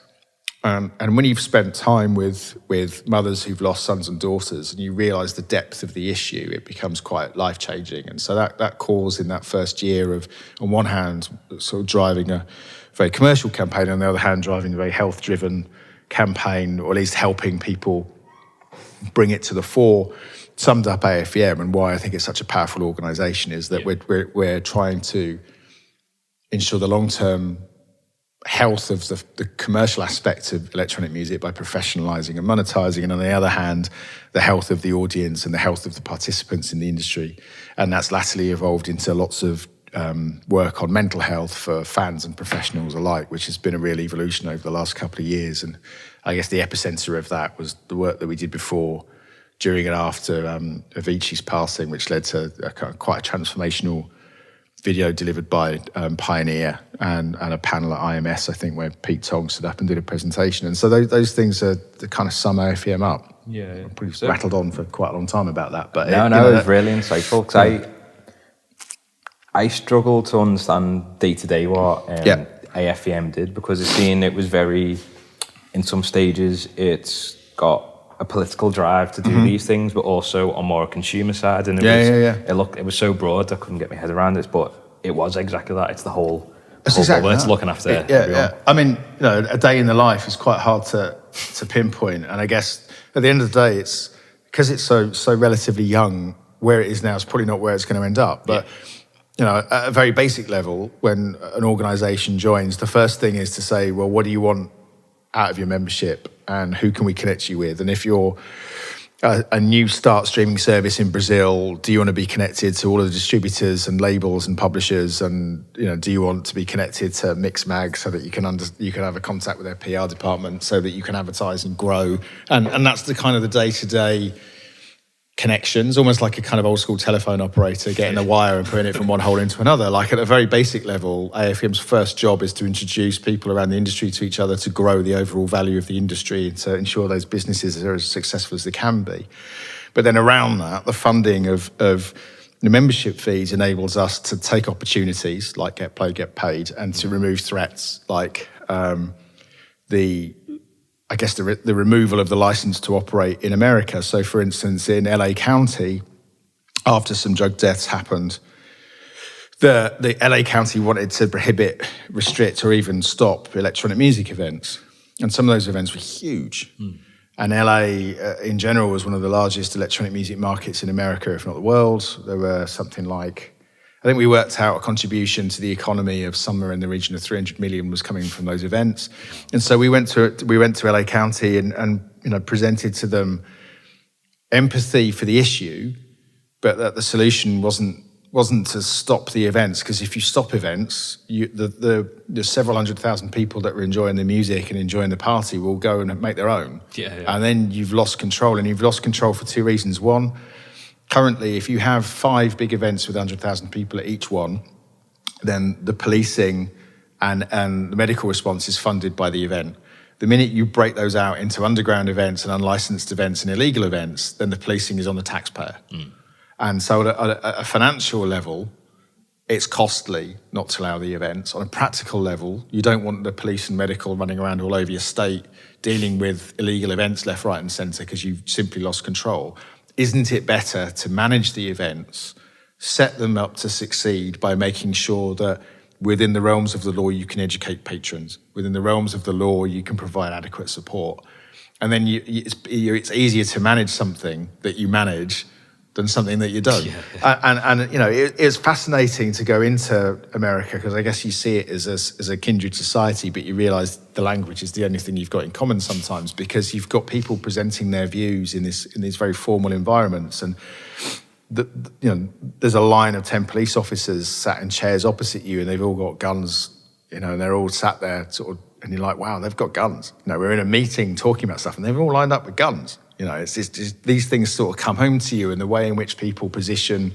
And when you've spent time with mothers who've lost sons and daughters, and you realise the depth of the issue, it becomes quite life-changing. And so that cause in that first year of, on one hand, sort of driving a very commercial campaign, on the other hand, driving a very health-driven campaign, or at least helping people bring it to the fore, summed up AFEM. And why I think it's such a powerful organisation is that we're trying to ensure the long-term health of the commercial aspect of electronic music by professionalising and monetising, and on the other hand, the health of the audience and the health of the participants in the industry. And that's latterly evolved into lots of work on mental health for fans and professionals alike, which has been a real evolution over the last couple of years. And I guess the epicentre of that was the work that we did before, during and after Avicii's passing, which led to quite a transformational video delivered by Pioneer and a panel at IMS, I think, where Pete Tong stood up and did a presentation. And so those things are the kind of sum AFEM up. Yeah. I'm pretty rattled on for quite a long time about that. But it was really insightful, because I struggle to understand day to day what AFEM did, because it was very, in some stages, it's got a political drive to do these things, but also on more a consumer side. And it was so broad, I couldn't get my head around it, but it was exactly that. It's the whole exactly it's looking after everyone. Yeah. I mean, you know, a day in the life is quite hard to pinpoint. And I guess at the end of the day, it's because it's so relatively young, where it is now is probably not where it's going to end up. But you know, at a very basic level, when an organisation joins, the first thing is to say, well, what do you want out of your membership, and who can we connect you with? And if you're a new start streaming service in Brazil, do you want to be connected to all of the distributors and labels and publishers? And you know, do you want to be connected to Mixmag so that you can have a contact with their PR department so that you can advertise and grow? And that's the kind of the day-to-day connections, almost like a kind of old school telephone operator getting a wire and putting it from one hole into another. Like at a very basic level, AFM's first job is to introduce people around the industry to each other, to grow the overall value of the industry, and to ensure those businesses are as successful as they can be. But then around that, the funding of the membership fees enables us to take opportunities like Get Play, Get Paid, and to remove threats like the removal of the license to operate in America. So, for instance, in LA County, after some drug deaths happened, the LA County wanted to prohibit, restrict, or even stop electronic music events. And some of those events were huge. And LA, in general, was one of the largest electronic music markets in America, if not the world. There were something like I think we worked out a contribution to the economy of somewhere in the region of 300 million was coming from those events. And so we went to LA County and presented to them empathy for the issue, but that the solution wasn't to stop the events, because if you stop events, the several 100,000 people that were enjoying the music and enjoying the party will go and make their own. And then you've lost control, and you've lost control for two reasons. One, currently, if you have 5 big events with 100,000 people at each one, then the policing and the medical response is funded by the event. The minute you break those out into underground events and unlicensed events and illegal events, then the policing is on the taxpayer. And so at a financial level, it's costly not to allow the events. On a practical level, you don't want the police and medical running around all over your state dealing with illegal events left, right and centre because you've simply lost control. Isn't it better to manage the events, set them up to succeed by making sure that within the realms of the law you can educate patrons, within the realms of the law you can provide adequate support, and then it's easier to manage something that you manage than something that you don't. And it's fascinating to go into America, because I guess you see it as a kindred society, but you realise the language is the only thing you've got in common sometimes, because you've got people presenting their views in these very formal environments, and there's a line of 10 police officers sat in chairs opposite you, and they've all got guns, and they're all sat there sort of, and you're like, wow, they've got guns. We're in a meeting talking about stuff, and they've all lined up with guns. It's just, these things sort of come home to you, and the way in which people position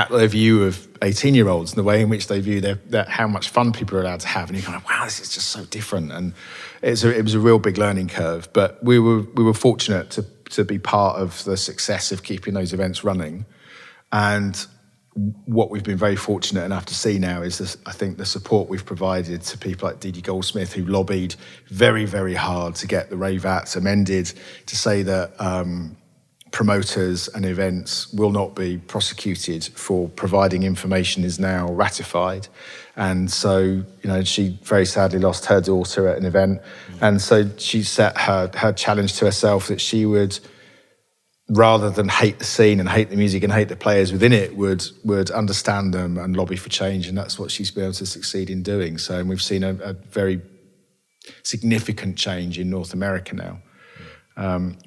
their view of 18-year-olds and the way in which they view how much fun people are allowed to have, and you're kind of, wow, this is just so different. And it was a real big learning curve, but we were fortunate to be part of the success of keeping those events running. And what we've been very fortunate enough to see now is this, I think, the support we've provided to people like Dee Goldsmith, who lobbied very, very hard to get the Rave Acts amended to say that promoters and events will not be prosecuted for providing information, is now ratified. And so, she very sadly lost her daughter at an event. And so she set her challenge to herself that she would, rather than hate the scene and hate the music and hate the players within it, would understand them and lobby for change. And that's what she's been able to succeed in doing. So, and we've seen a very significant change in North America now,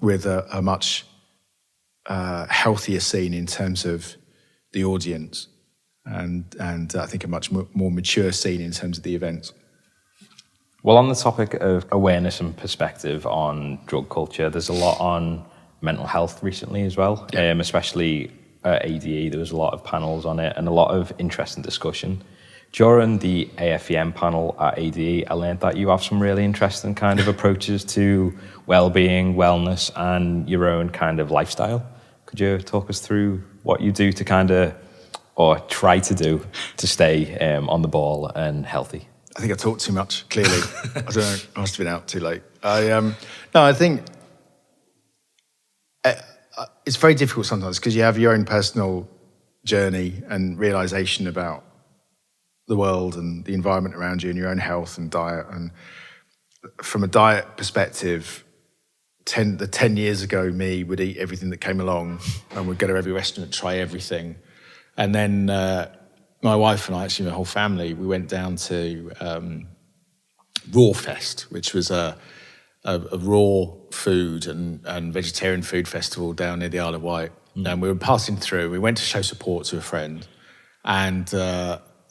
with a much healthier scene in terms of the audience, and I think a much more mature scene in terms of the events. Well, on the topic of awareness and perspective on drug culture, there's a lot on mental health recently as well, especially at ADE. There was a lot of panels on it and a lot of interesting discussion. During the AFEM panel at ADE, I learned that you have some really interesting kind of approaches to well-being, wellness, and your own kind of lifestyle. Could you talk us through what you do to kind of, or try to do, to stay on the ball and healthy? I think I talked too much, clearly. I don't know, I must have been out too late. I think it's very difficult sometimes, because you have your own personal journey and realisation about the world and the environment around you and your own health and diet. And from a diet perspective, 10 years ago, me would eat everything that came along and would go to every restaurant, try everything. And then my wife and I, actually my whole family, we went down to Raw Fest, which was a raw food and vegetarian food festival down near the Isle of Wight. And we were passing through. We went to show support to a friend. And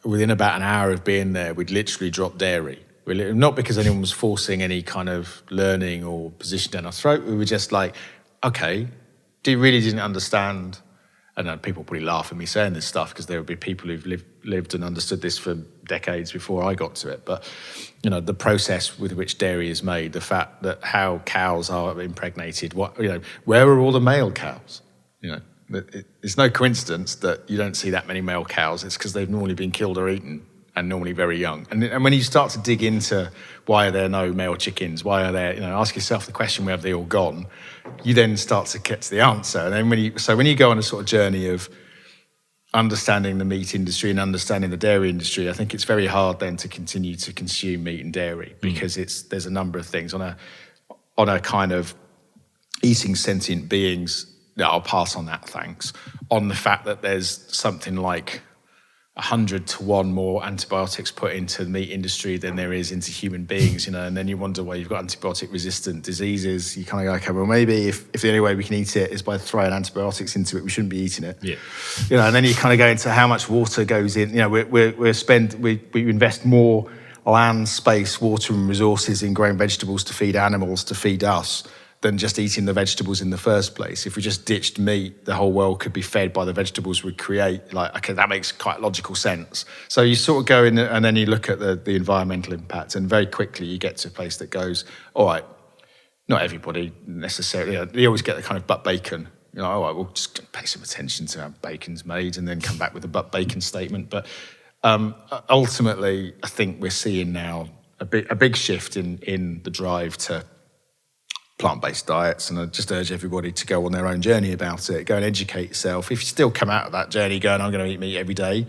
within about an hour of being there, we'd literally dropped dairy. Not because anyone was forcing any kind of learning or position down our throat. We were just like, okay, really didn't understand. And people probably laugh at me saying this stuff, because there would be people who've lived and understood this for decades before I got to it. But, the process with which dairy is made, the fact that how cows are impregnated, where are all the male cows? It's no coincidence that you don't see that many male cows. It's because they've normally been killed or eaten, and normally very young. And when you start to dig into why are there no male chickens, why are there, ask yourself the question, where have they all gone? You then start to get to the answer. And then when you go on a sort of journey of understanding the meat industry and understanding the dairy industry, I think it's very hard then to continue to consume meat and dairy, because there's a number of things on a kind of eating sentient beings no, I'll pass on that, thanks. On the fact that there's something like 100 to 1 more antibiotics put into the meat industry than there is into human beings, and then you wonder why you've got antibiotic-resistant diseases. You kind of go, okay, well, maybe if the only way we can eat it is by throwing antibiotics into it, we shouldn't be eating it. Yeah. And then you kind of go into how much water goes in. We invest more land, space, water, and resources in growing vegetables to feed animals, to feed us, than just eating the vegetables in the first place. If we just ditched meat, the whole world could be fed by the vegetables we create. Like, okay, that makes quite logical sense. So you sort of go in and then you look at the environmental impact, and very quickly you get to a place that goes, all right, not everybody necessarily, you always get the kind of but bacon. All right, we'll just pay some attention to how bacon's made and then come back with a but bacon statement. But ultimately, I think we're seeing now a big shift in the drive to plant-based diets, and I just urge everybody to go on their own journey about it. Go and educate yourself. If you still come out of that journey going, I'm going to eat meat every day,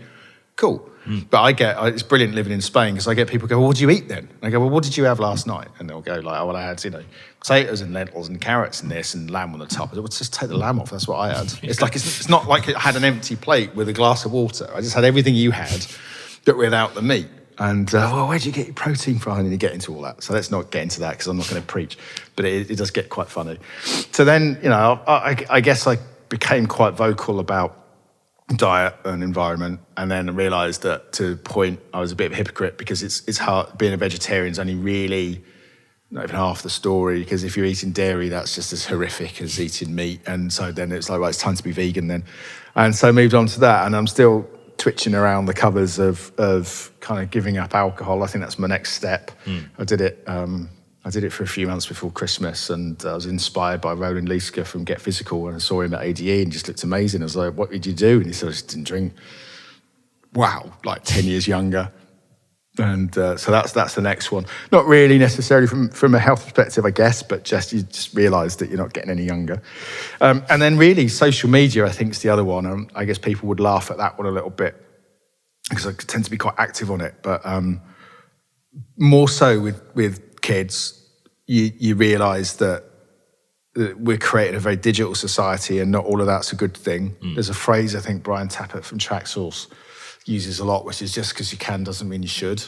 cool. But it's brilliant living in Spain, because I get people go, well, what do you eat then? And I go, well, what did you have last night? And they'll go like, oh, well, I had, potatoes and lentils and carrots and this and lamb on the top. I said, well, just take the lamb off. That's what I had. It's like, it's not like I had an empty plate with a glass of water. I just had everything you had, but without the meat. And, well, where'd you get your protein from? And you get into all that. So let's not get into that, because I'm not going to preach. But it does get quite funny. So then, I guess I became quite vocal about diet and environment, and then I realised that, to the point, I was a bit of a hypocrite, because it's hard. Being a vegetarian is only really not even half the story, because if you're eating dairy, that's just as horrific as eating meat. And so then it's like, right, it's time to be vegan then. And so I moved on to that, and I'm still twitching around the covers of kind of giving up alcohol. I think that's my next step. I did it for a few months before Christmas, and I was inspired by Roland Lieske from Get Physical, and I saw him at ADE and just looked amazing. I was like, what did you do? And he said, I just didn't drink. Wow, like 10 years younger. And so that's the next one. Not really necessarily from a health perspective, I guess, but you just realise that you're not getting any younger. And then really social media, I think, is the other one. I guess people would laugh at that one a little bit, because I tend to be quite active on it. But more so with kids, you realise that we're creating a very digital society, and not all of that's a good thing. There's a phrase I think Brian Tappert from Tracksource uses a lot, which is, just because you can doesn't mean you should.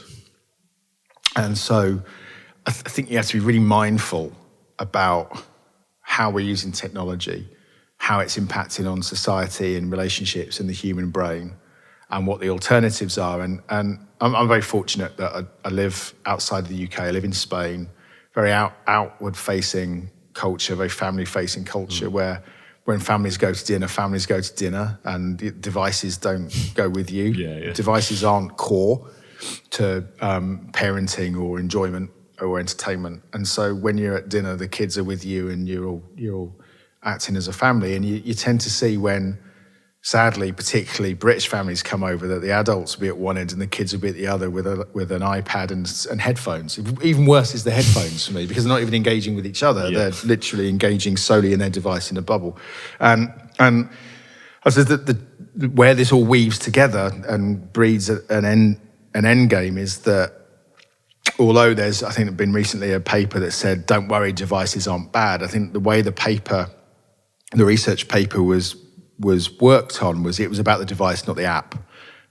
And so I think you have to be really mindful about how we're using technology, how it's impacting on society and relationships and the human brain, and what the alternatives are. And I'm very fortunate that I live outside of the UK. I live in Spain, very outward-facing culture, very family-facing culture, where when families go to dinner, and devices don't go with you. Yeah. Devices aren't core to parenting or enjoyment or entertainment. And so when you're at dinner, the kids are with you, and you're all acting as a family. And you tend to see, when, sadly, particularly British families come over, that the adults will be at one end and the kids will be at the other with an iPad and headphones. Even worse is the headphones for me, because they're not even engaging with each other. Yeah. They're literally engaging solely in their device in a bubble. And I said that where this all weaves together and breeds an end game is that, although there's, I think, there's been recently a paper that said, don't worry, devices aren't bad. I think the way the research paper was worked on was, it was about the device, not the app.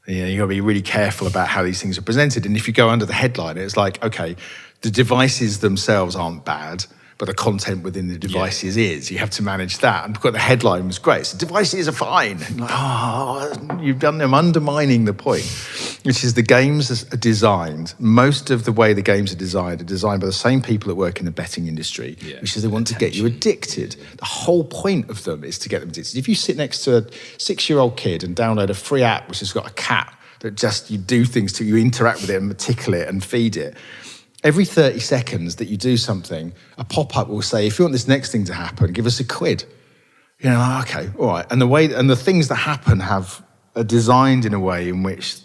You've got to be really careful about how these things are presented. And if you go under the headline, it's like, okay, the devices themselves aren't bad, but the content within the devices is. You have to manage that. And because the headline was great, so devices are fine. Like, you've done them, undermining the point, which is the games are designed. Most of the way the games are designed by the same people that work in the betting industry, which is they want to get you addicted. The whole point of them is to get them addicted. If you sit next to a 6-year-old kid and download a free app which has got a cat that just, you do things to, you interact with it and tickle it and feed it, every 30 seconds that you do something, a pop-up will say, if you want this next thing to happen, give us £1. Okay, all right. And the things that happen are designed in a way in which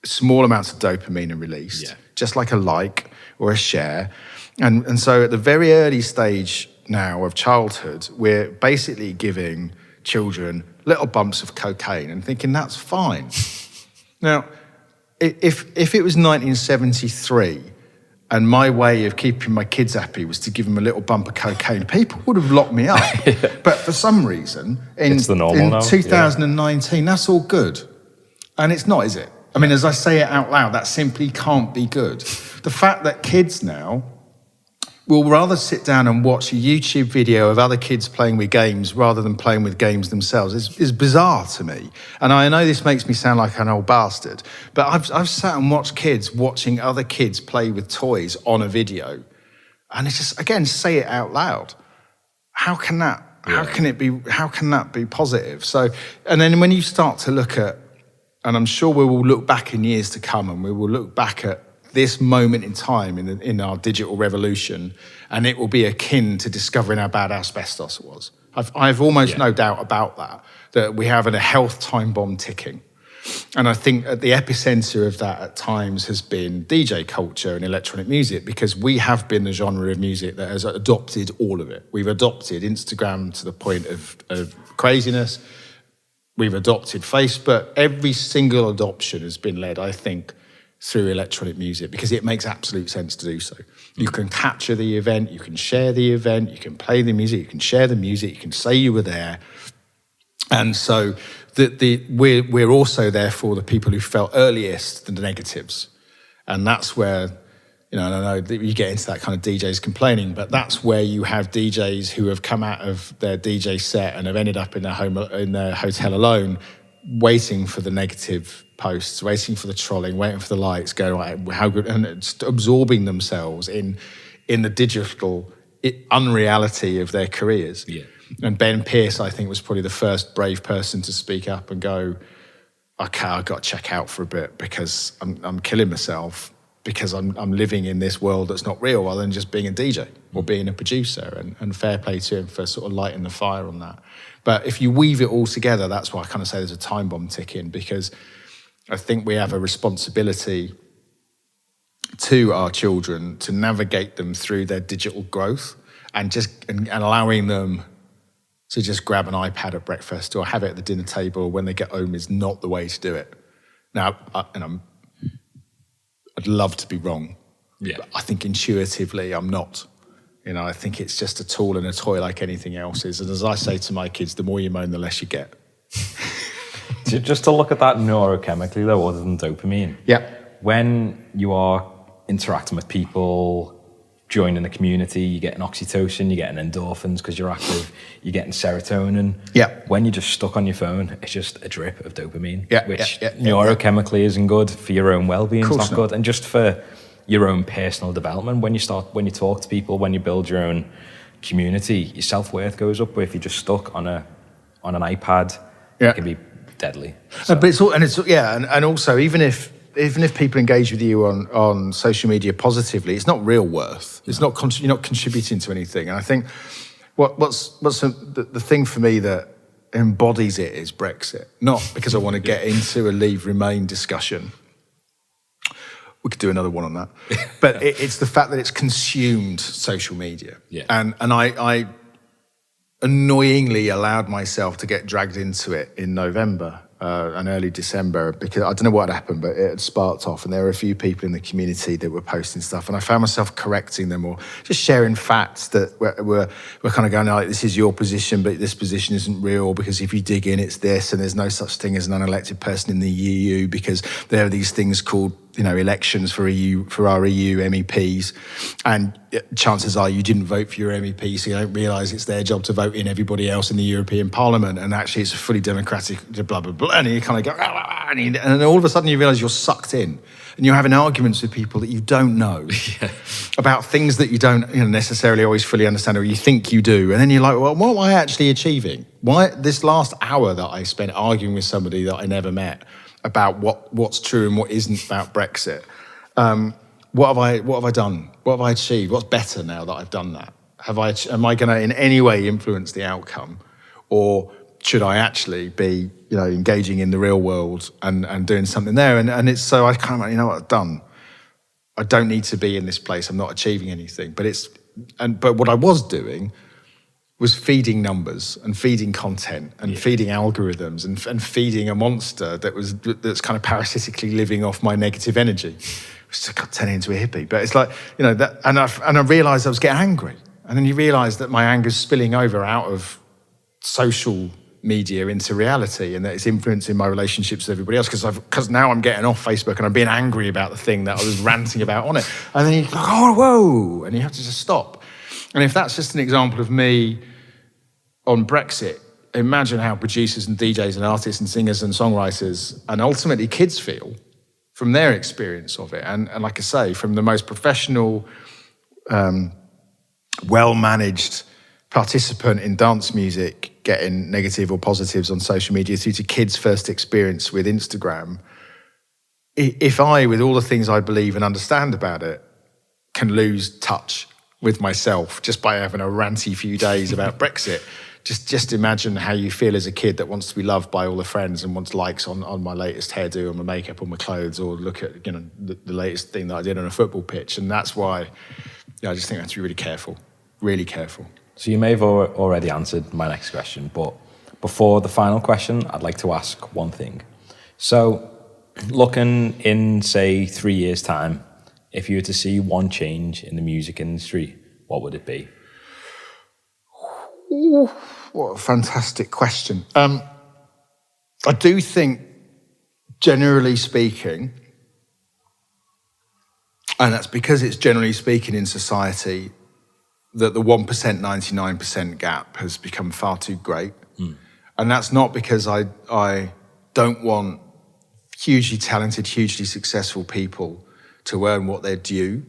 small amounts of dopamine are released, just like a like or a share. And so at the very early stage now of childhood, we're basically giving children little bumps of cocaine and thinking that's fine. Now, if it was 1973, And my way of keeping my kids happy was to give them a little bump of cocaine. People would have locked me up. But for some reason, in 2019, that's all good. And it's not, is it? I mean, as I say it out loud, that simply can't be good. The fact that kids now will rather sit down and watch a YouTube video of other kids playing with games rather than playing with games themselves is bizarre to me. And I know this makes me sound like an old bastard, but I've sat and watched kids watching other kids play with toys on a video. And it's just, again, say it out loud. How can that be positive? So, and then when you start to look at, and I'm sure we will look back in years to come and we will look back at this moment in time in our digital revolution, and it will be akin to discovering how bad asbestos was. I've almost no doubt about that we have a health time bomb ticking. And I think at the epicenter of that at times has been DJ culture and electronic music, because we have been the genre of music that has adopted all of it. We've adopted Instagram to the point of craziness. We've adopted Facebook. Every single adoption has been led, I think, through electronic music, because it makes absolute sense to do so. You can capture the event, you can share the event, you can play the music, you can share the music, you can say you were there. And so we're also therefore the people who felt earliest the negatives. And that's where, I don't know, you get into that kind of DJs complaining, but that's where you have DJs who have come out of their DJ set and have ended up in their hotel alone, waiting for the negative posts, waiting for the trolling, waiting for the likes, going, right, how good, and absorbing themselves in the digital unreality of their careers. Yeah. And Ben Pearce, I think, was probably the first brave person to speak up and go, okay, I've got to check out for a bit because I'm killing myself because I'm living in this world that's not real, rather than just being a DJ or being a producer, and fair play to him for sort of lighting the fire on that. But if you weave it all together, that's why I kind of say there's a time bomb ticking, because I think we have a responsibility to our children to navigate them through their digital growth and allowing them to just grab an iPad at breakfast or have it at the dinner table when they get home is not the way to do it. Now, I'd love to be wrong. Yeah. But I think intuitively I'm not. I think it's just a tool and a toy like anything else is. And as I say to my kids, the more you moan, the less you get. Just to look at that neurochemically, though, other than dopamine. Yeah. When you are interacting with people, joining the community, you're getting oxytocin, you're getting endorphins because you're active, you're getting serotonin. Yeah. When you're just stuck on your phone, it's just a drip of dopamine, which yeah, neurochemically isn't good for your own well-being. It's not good, and just for your own personal development. When you talk to people, when you build your own community, your self-worth goes up. But if you're just stuck on an iPad, it can be deadly. So. But and also even if people engage with you on social media positively, it's not real worth. It's not you're not contributing to anything. And I think what's the thing for me that embodies it is Brexit. Not because I want to get into a Leave Remain discussion. We could do another one on that. But it's the fact that it's consumed social media. Yeah. And I annoyingly allowed myself to get dragged into it in November and early December, because I don't know what had happened, but it had sparked off, and there were a few people in the community that were posting stuff, and I found myself correcting them or just sharing facts that were kind of going like, this is your position, but this position isn't real, because if you dig in, it's this, and there's no such thing as an unelected person in the EU, because there are these things called elections for our EU MEPs, and chances are you didn't vote for your MEP, so you don't realise it's their job to vote in everybody else in the European Parliament, and actually it's a fully democratic blah, blah, blah, and you kind of go, and then all of a sudden you realise you're sucked in, and you're having arguments with people that you don't know about things that you don't necessarily always fully understand, or you think you do, and then you're like, well, what am I actually achieving? Why this last hour that I spent arguing with somebody that I never met about what's true and what isn't about Brexit. What have I done? What have I achieved? What's better now that I've done that? Am I going to in any way influence the outcome, or should I actually be engaging in the real world and doing something there? And it's so I kind of what I've done. I don't need to be in this place. I'm not achieving anything. But what I was doing was feeding numbers and feeding content and feeding algorithms and feeding a monster that's kind of parasitically living off my negative energy, just turning into a hippie. But it's like, you know, that, and I realised I was getting angry. And then you realise that my anger's spilling over out of social media into reality, and that it's influencing my relationships with everybody else, because now I'm getting off Facebook and I'm being angry about the thing that I was ranting about on it. And then you go, oh, whoa, and you have to just stop. And if that's just an example of me on Brexit, imagine how producers and DJs and artists and singers and songwriters and ultimately kids feel from their experience of it. And like I say, from the most professional, well-managed participant in dance music getting negative or positives on social media through to kids' first experience with Instagram, if I, with all the things I believe and understand about it, can lose touch with myself just by having a ranty few days about Brexit, just imagine how you feel as a kid that wants to be loved by all the friends and wants likes on my latest hairdo, on my makeup, on my clothes, or look at, you know, the latest thing that I did on a football pitch. And that's why, yeah, I just think I have to be really careful, really careful. So you may have already answered my next question, but before the final question, I'd like to ask one thing. So looking in, say, 3 years' time, if you were to see one change in the music industry, what would it be? Ooh, what a fantastic question. I do think, generally speaking, and that's because it's generally speaking in society, that the 1%, 99% gap has become far too great. And that's not because I don't want hugely talented, hugely successful people to earn what they're due,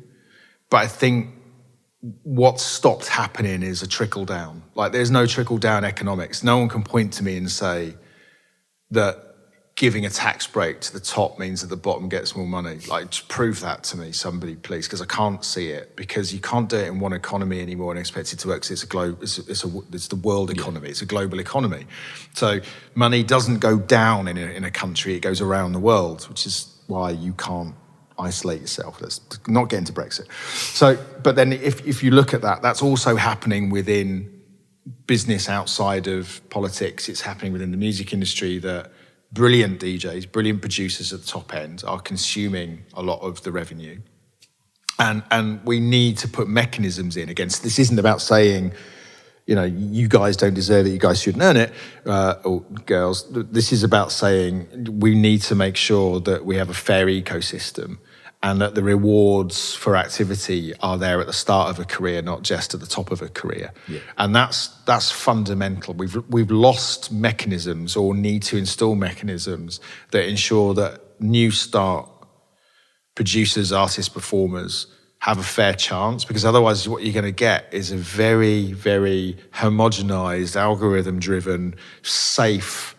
but I think what's stopped happening is a trickle down. Like, there's no trickle down economics. No one can point to me and say that giving a tax break to the top means that the bottom gets more money. Like, just prove that to me, somebody, please, because I can't see it. Because you can't do it in one economy anymore and expect it to work. Because it's the world economy. It's a global economy. So money doesn't go down in a country. It goes around the world, which is why you can't isolate yourself. Let's not get into Brexit. So, but then if you look at that, that's also happening within business outside of politics. It's happening within the music industry that brilliant DJs, brilliant producers at the top end are consuming a lot of the revenue. And we need to put mechanisms in against, this isn't about saying, you know, you guys don't deserve it, you guys shouldn't earn it, or girls. This is about saying we need to make sure that we have a fair ecosystem and that the rewards for activity are there at the start of a career, not just at the top of a career. Yeah. And that's fundamental. We've lost mechanisms, or need to install mechanisms that ensure that new start producers, artists, performers have a fair chance, because otherwise what you're going to get is a very, very homogenized, algorithm-driven, safe,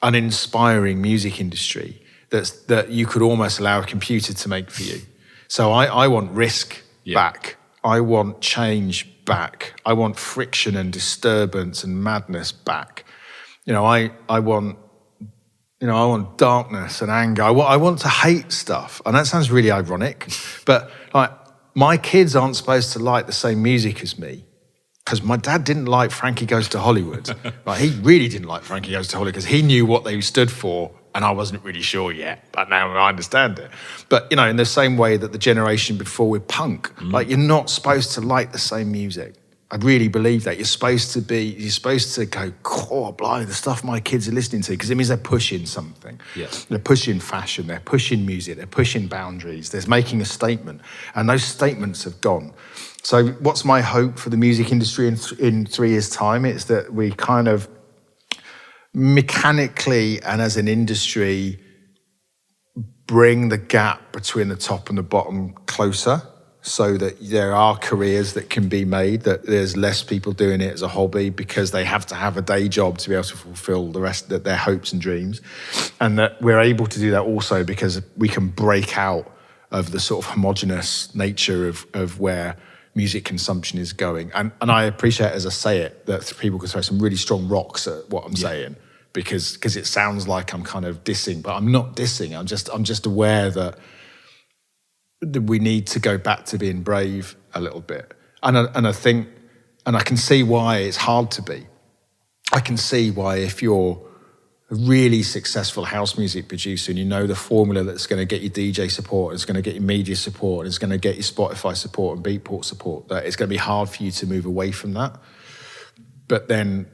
uninspiring music industry that you could almost allow a computer to make for you. So I want risk back. I want change back. I want friction and disturbance and madness back. You know, I want darkness and anger. I want to hate stuff. And that sounds really ironic, but like, my kids aren't supposed to like the same music as me, because my dad didn't like Frankie Goes to Hollywood. Like, he really didn't like Frankie Goes to Hollywood because he knew what they stood for, and I wasn't really sure yet, but now I understand it. But, you know, in the same way that the generation before with punk, like, you're not supposed to like the same music. I really believe that. You're supposed to go, oh, blimey, the stuff my kids are listening to, because it means they're pushing something. Yeah. They're pushing fashion, they're pushing music, they're pushing boundaries, they're making a statement, and those statements have gone. So what's my hope for the music industry in 3 years' time? It's that we kind of mechanically and as an industry bring the gap between the top and the bottom closer, so that there are careers that can be made, that there's less people doing it as a hobby because they have to have a day job to be able to fulfill the rest of their hopes and dreams. And that we're able to do that also because we can break out of the sort of homogenous nature of where music consumption is going. And I appreciate, as I say it, that people can throw some really strong rocks at what I'm saying, because it sounds like I'm kind of dissing, but I'm not dissing. I'm just aware that we need to go back to being brave a little bit. And I think, and I can see why it's hard to be. I can see why if you're a really successful house music producer and you know the formula that's going to get you DJ support, it's going to get you media support, and it's going to get you Spotify support and Beatport support, that it's going to be hard for you to move away from that. But then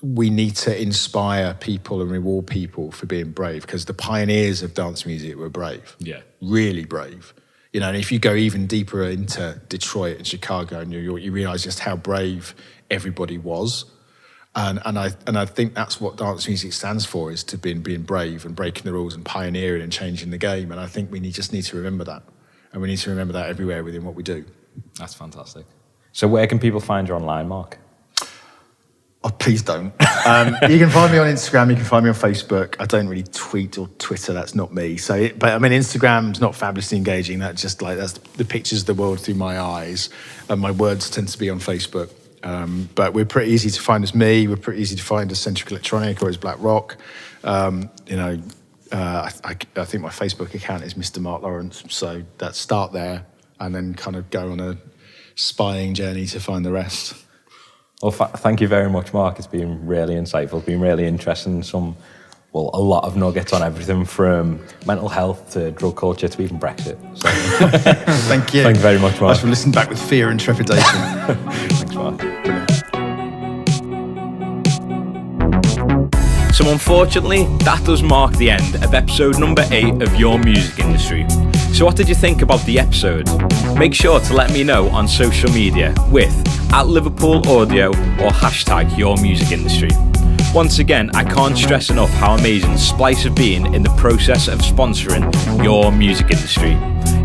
we need to inspire people and reward people for being brave, because the pioneers of dance music were brave. Yeah. Really brave. You know, and if you go even deeper into Detroit and Chicago and New York, you realize just how brave everybody was. And I think that's what dance music stands for, is to being brave and breaking the rules and pioneering and changing the game. And I think we just need to remember that. And we need to remember that everywhere within what we do. That's fantastic. So where can people find you online, Mark? Oh, please don't. You can find me on Instagram, you can find me on Facebook. I don't really tweet or Twitter, that's not me. But I mean, Instagram's not fabulously engaging. That's the pictures of the world through my eyes. And my words tend to be on Facebook. But we're pretty easy to find as me. We're pretty easy to find as Centric Electronic or as Black Rock. I think my Facebook account is Mr. Mark Lawrence. So that's start there and then kind of go on a spying journey to find the rest. Well, thank you very much, Mark. It's been really insightful. It's been really interesting. A lot of nuggets on everything from mental health to drug culture to even Brexit. So, thank you. Thank you very much, Mark. I should listen back with fear and trepidation. Thanks, Mark. Brilliant. So unfortunately, that does mark the end of episode number 8 of Your Music Industry. So what did you think about the episode? Make sure to let me know on social media with @LiverpoolAudio or #YourMusicIndustry. Once again, I can't stress enough how amazing Splice have been in the process of sponsoring Your Music Industry.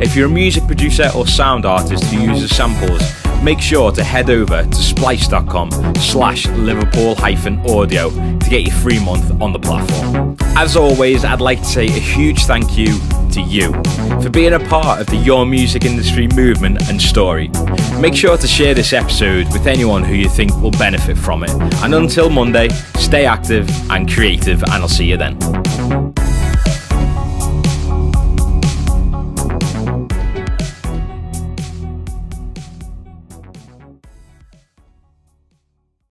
If you're a music producer or sound artist who uses samples, make sure to head over to splice.com/Liverpool-audio to get your free month on the platform. As always, I'd like to say a huge thank you to you for being a part of the Your Music Industry movement and story. Make sure to share this episode with anyone who you think will benefit from it. And until Monday, stay active and creative, and I'll see you then.